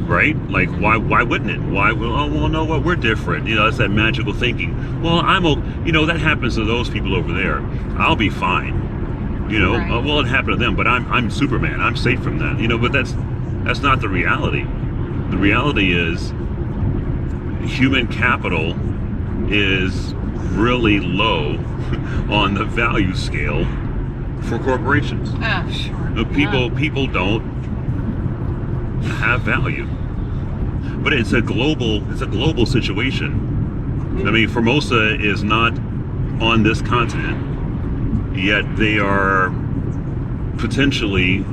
Right? Like, why wouldn't it? Why? Well, no, what? We're different. It's that magical thinking. Well, that happens to those people over there. I'll be fine. Right. Well, it happened to them, but I'm Superman. I'm safe from that. But that's not the reality. The reality is human capital is really low on the value scale for corporations. Sure. People don't have value. But it's a global situation. I mean, Formosa is not on this continent, yet they are potentially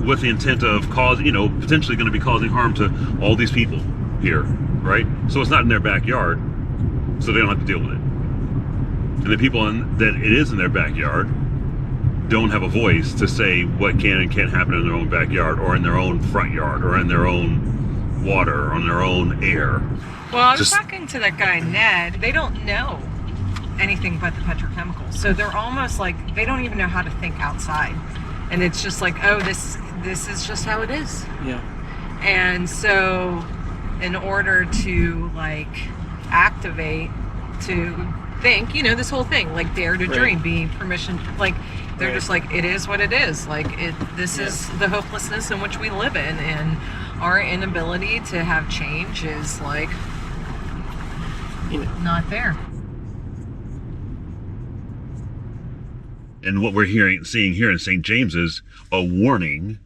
with the intent of potentially going to be causing harm to all these people here, right? So it's not in their backyard, so they don't have to deal with it. And the people that it is in their backyard don't have a voice to say what can and can't happen in their own backyard or in their own front yard or in their own water or on their own air. Well, I was talking to that guy, Ned. They don't know anything but the petrochemicals. So they're almost like, they don't even know how to think outside. And it's just like, oh, this is just how it is. Yeah. And so in order to activate, to think, this whole thing, dare to dream, be permission, they're just like, it is what it is. This is the hopelessness in which we live in, and our inability to have change is not there. And what we're seeing here in St. James is a warning.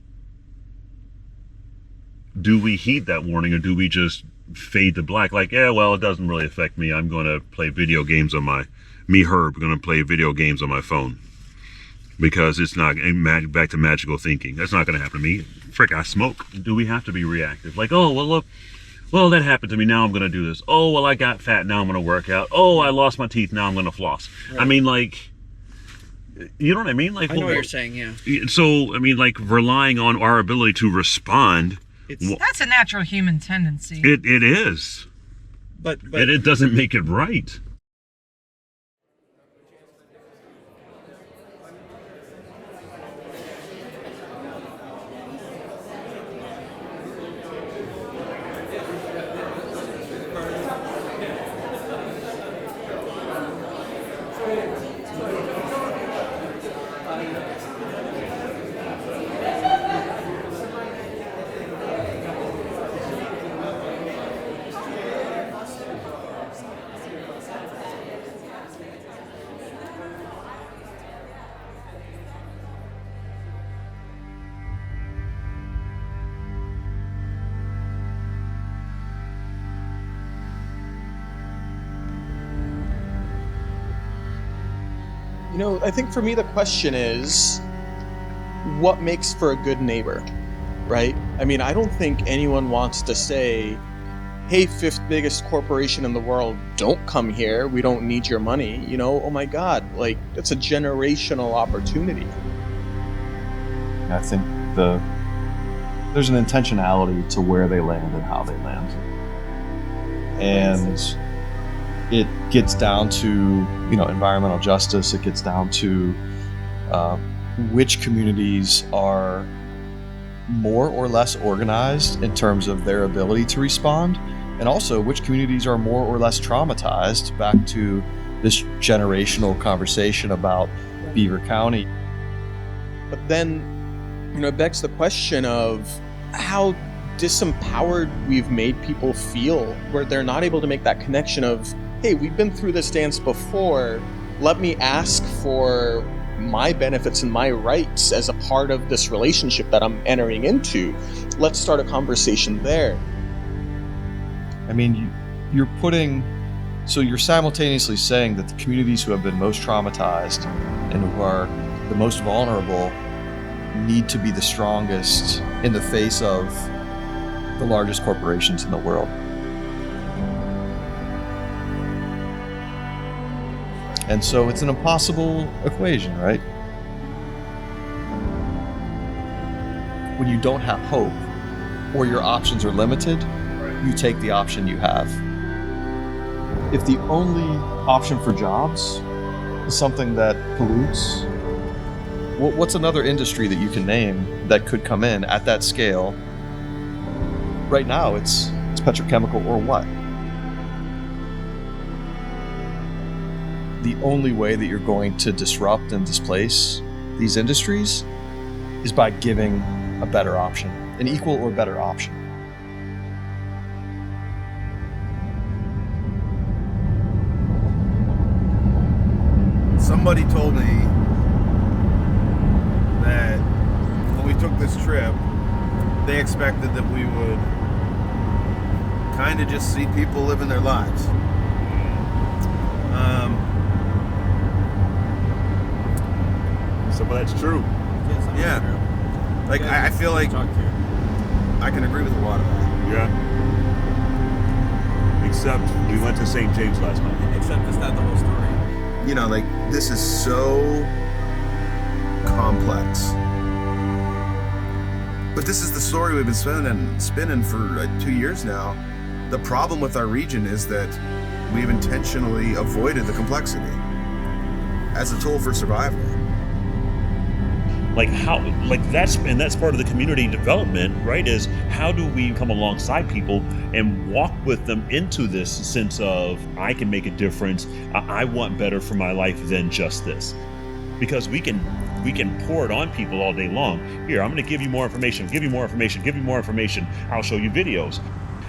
Do we heed that warning, or do we just fade to black? It doesn't really affect me. I'm going to play video games on going to play video games on my phone. Because it's not back to magical thinking. That's not going to happen to me. Frick, I smoke. Do we have to be reactive? Look, that happened to me. Now I'm going to do this. Oh, well, I got fat. Now I'm going to work out. Oh, I lost my teeth. Now I'm going to floss. Right. I mean, You know what I mean? Like, I know what you're saying, yeah. So, I mean, like, relying on our ability to respond. That's a natural human tendency. It is. But it doesn't make it right. You know, I think for me the question is, what makes for a good neighbor, right? I mean, I don't think anyone wants to say, hey, fifth biggest corporation in the world, don't come here, we don't need your money, you know? Oh my God, like, that's a generational opportunity. I think there's an intentionality to where they land and how they land. And it gets down to, environmental justice. It gets down to which communities are more or less organized in terms of their ability to respond, and also which communities are more or less traumatized, back to this generational conversation about Beaver County. But then, it begs the question of how disempowered we've made people feel, where they're not able to make that connection of, hey, we've been through this dance before, let me ask for my benefits and my rights as a part of this relationship that I'm entering into. Let's start a conversation there. I mean, you're simultaneously saying that the communities who have been most traumatized and who are the most vulnerable need to be the strongest in the face of the largest corporations in the world. And so it's an impossible equation, right? When you don't have hope or your options are limited, you take the option you have. If the only option for jobs is something that pollutes, what's another industry that you can name that could come in at that scale? Right now, it's petrochemical or what? The only way that you're going to disrupt and displace these industries is by giving a better option, an equal or better option. Somebody told me that when we took this trip, they expected that we would kind of just see people living their lives. So, but that's true. Yeah. Like, I feel like I can agree with a lot of that. Yeah. Except we went to St. James last night. Except it's not the whole story. Like, this is so complex. But this is the story we've been spinning for 2 years now. The problem with our region is that we've intentionally avoided the complexity as a tool for survival. That's part of the community development, right? Is how do we come alongside people and walk with them into this sense of, I can make a difference, I want better for my life than just this. Because we can pour it on people all day long. Here, I'm going to give you more information, give you more information, give you more information. I'll show you videos.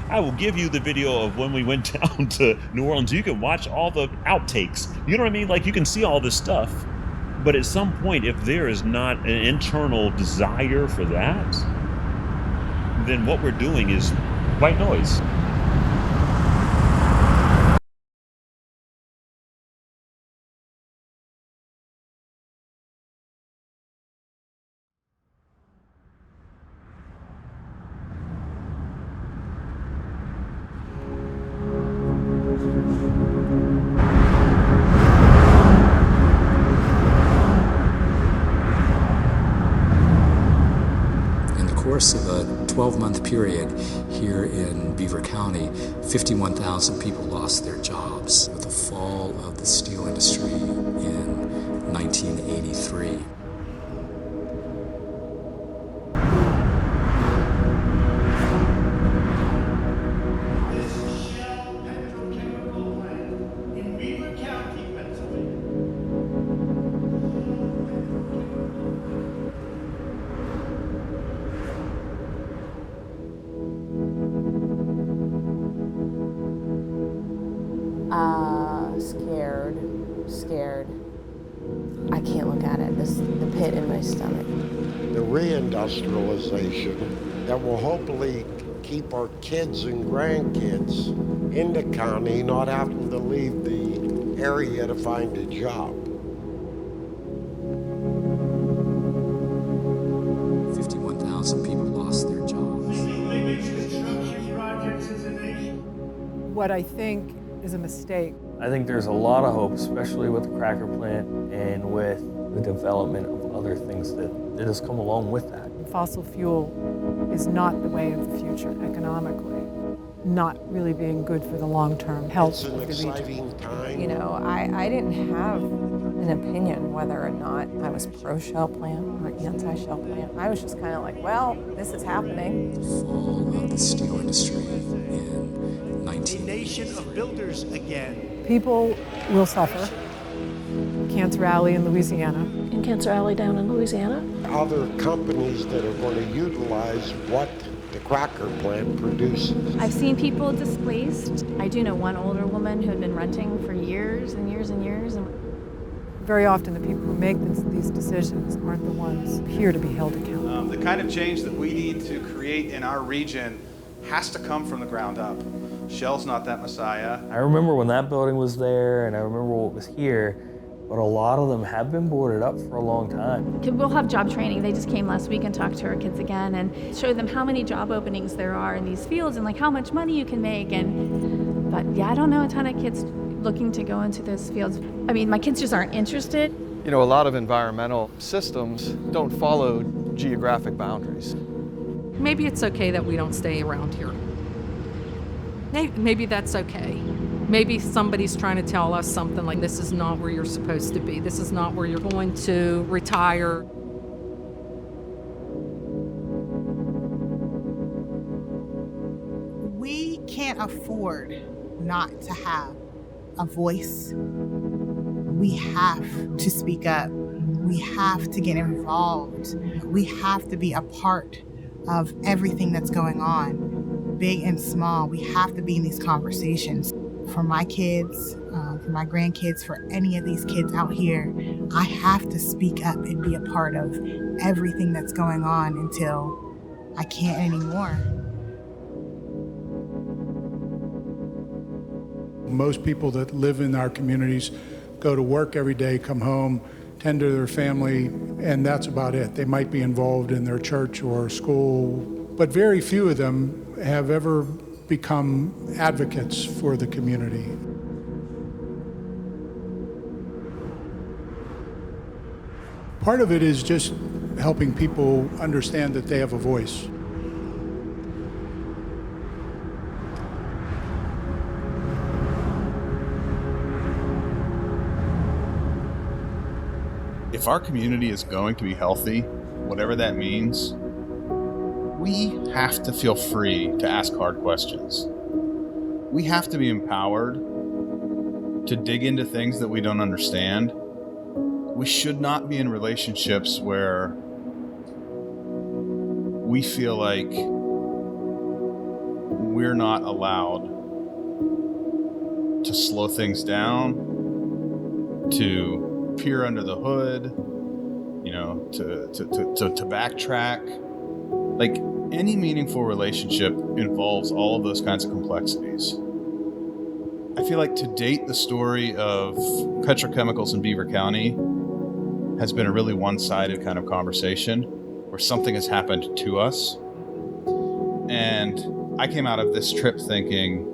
I will give you the video of when we went down to New Orleans. You can watch all the outtakes. You know what I mean? Like, you can see all this stuff. But at some point, if there is not an internal desire for that, then what we're doing is white noise. 5-month period here in Beaver County, 51,000 people lost their jobs with the fall of the steel industry in 1983. In Beaver County, Pennsylvania. Scared. I can't look at it. The pit in my stomach. The reindustrialization that will hopefully keep our kids and grandkids in the county, not having to leave the area to find a job. 51,000 people lost their jobs. What I think is a mistake. I think there's a lot of hope, especially with the cracker plant and with the development of other things that has come along with that. Fossil fuel is not the way of the future economically, not really being good for the long-term health of the region. You know, I didn't have an opinion whether or not I was pro-shell plant or anti-shell plant. I was just kind of like, well, this is happening. The fall of the steel industry in A nation of builders again. People will suffer. Cancer Alley in Louisiana. In Cancer Alley down in Louisiana. Other companies that are going to utilize what the cracker plant produces. I've seen people displaced. I do know one older woman who had been renting for years and years and years. Very often the people who make these decisions aren't the ones here to be held accountable. The kind of change that we need to create in our region has to come from the ground up. Shell's not that messiah. I remember when that building was there, and I remember what was here, but a lot of them have been boarded up for a long time. We'll have job training. They just came last week and talked to our kids again and showed them how many job openings there are in these fields and like how much money you can make. But yeah, I don't know a ton of kids looking to go into those fields. I mean, my kids just aren't interested. You know, a lot of environmental systems don't follow geographic boundaries. Maybe it's okay that we don't stay around here. Maybe that's okay. Maybe somebody's trying to tell us something like this is not where you're supposed to be. This is not where you're going to retire. We can't afford not to have a voice. We have to speak up. We have to get involved. We have to be a part of everything that's going on, big and small. We have to be in these conversations. For my kids, for my grandkids, for any of these kids out here, I have to speak up and be a part of everything that's going on until I can't anymore. Most people that live in our communities go to work every day, come home, tend to their family, and that's about it. They might be involved in their church or school, but very few of them have ever become advocates for the community. Part of it is just helping people understand that they have a voice. If our community is going to be healthy, whatever that means, we have to feel free to ask hard questions. We have to be empowered to dig into things that we don't understand. We should not be in relationships where we feel like we're not allowed to slow things down, to peer under the hood, you know, to backtrack. Like, any meaningful relationship involves all of those kinds of complexities. I feel like to date, the story of petrochemicals in Beaver County has been a really one-sided kind of conversation where something has happened to us. And I came out of this trip thinking,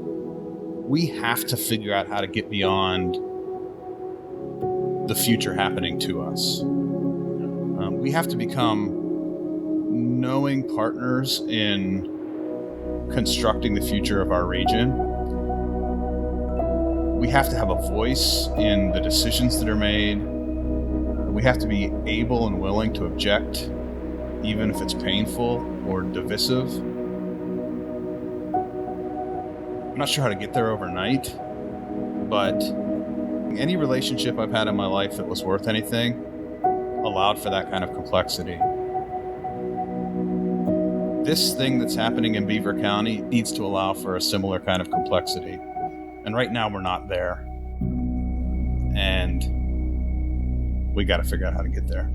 we have to figure out how to get beyond the future happening to us. We have to become knowing partners in constructing the future of our region, we have to have a voice in the decisions that are made. We have to be able and willing to object, even if it's painful or divisive. I'm not sure how to get there overnight, but any relationship I've had in my life that was worth anything allowed for that kind of complexity. This thing that's happening in Beaver County needs to allow for a similar kind of complexity. And right now we're not there. And we got to figure out how to get there.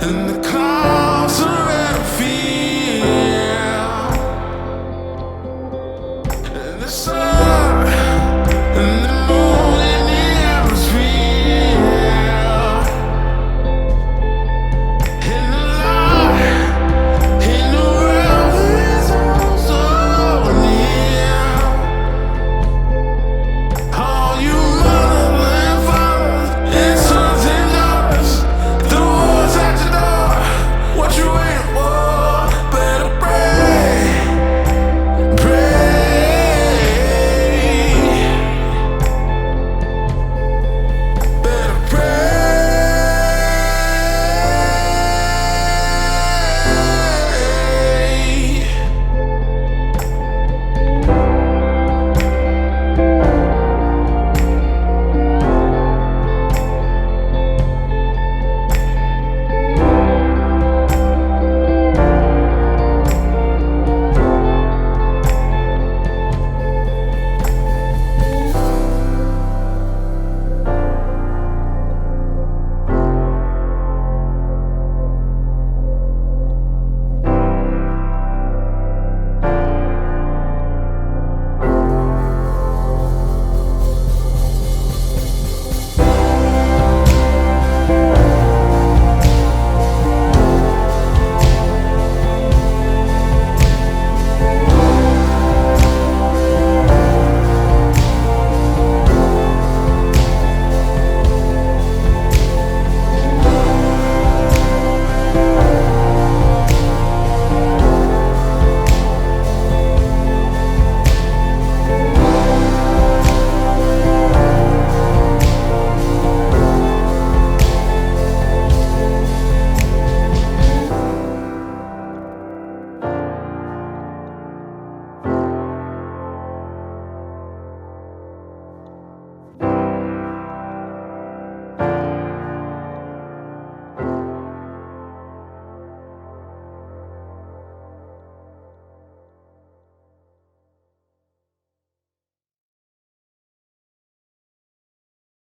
And the clouds are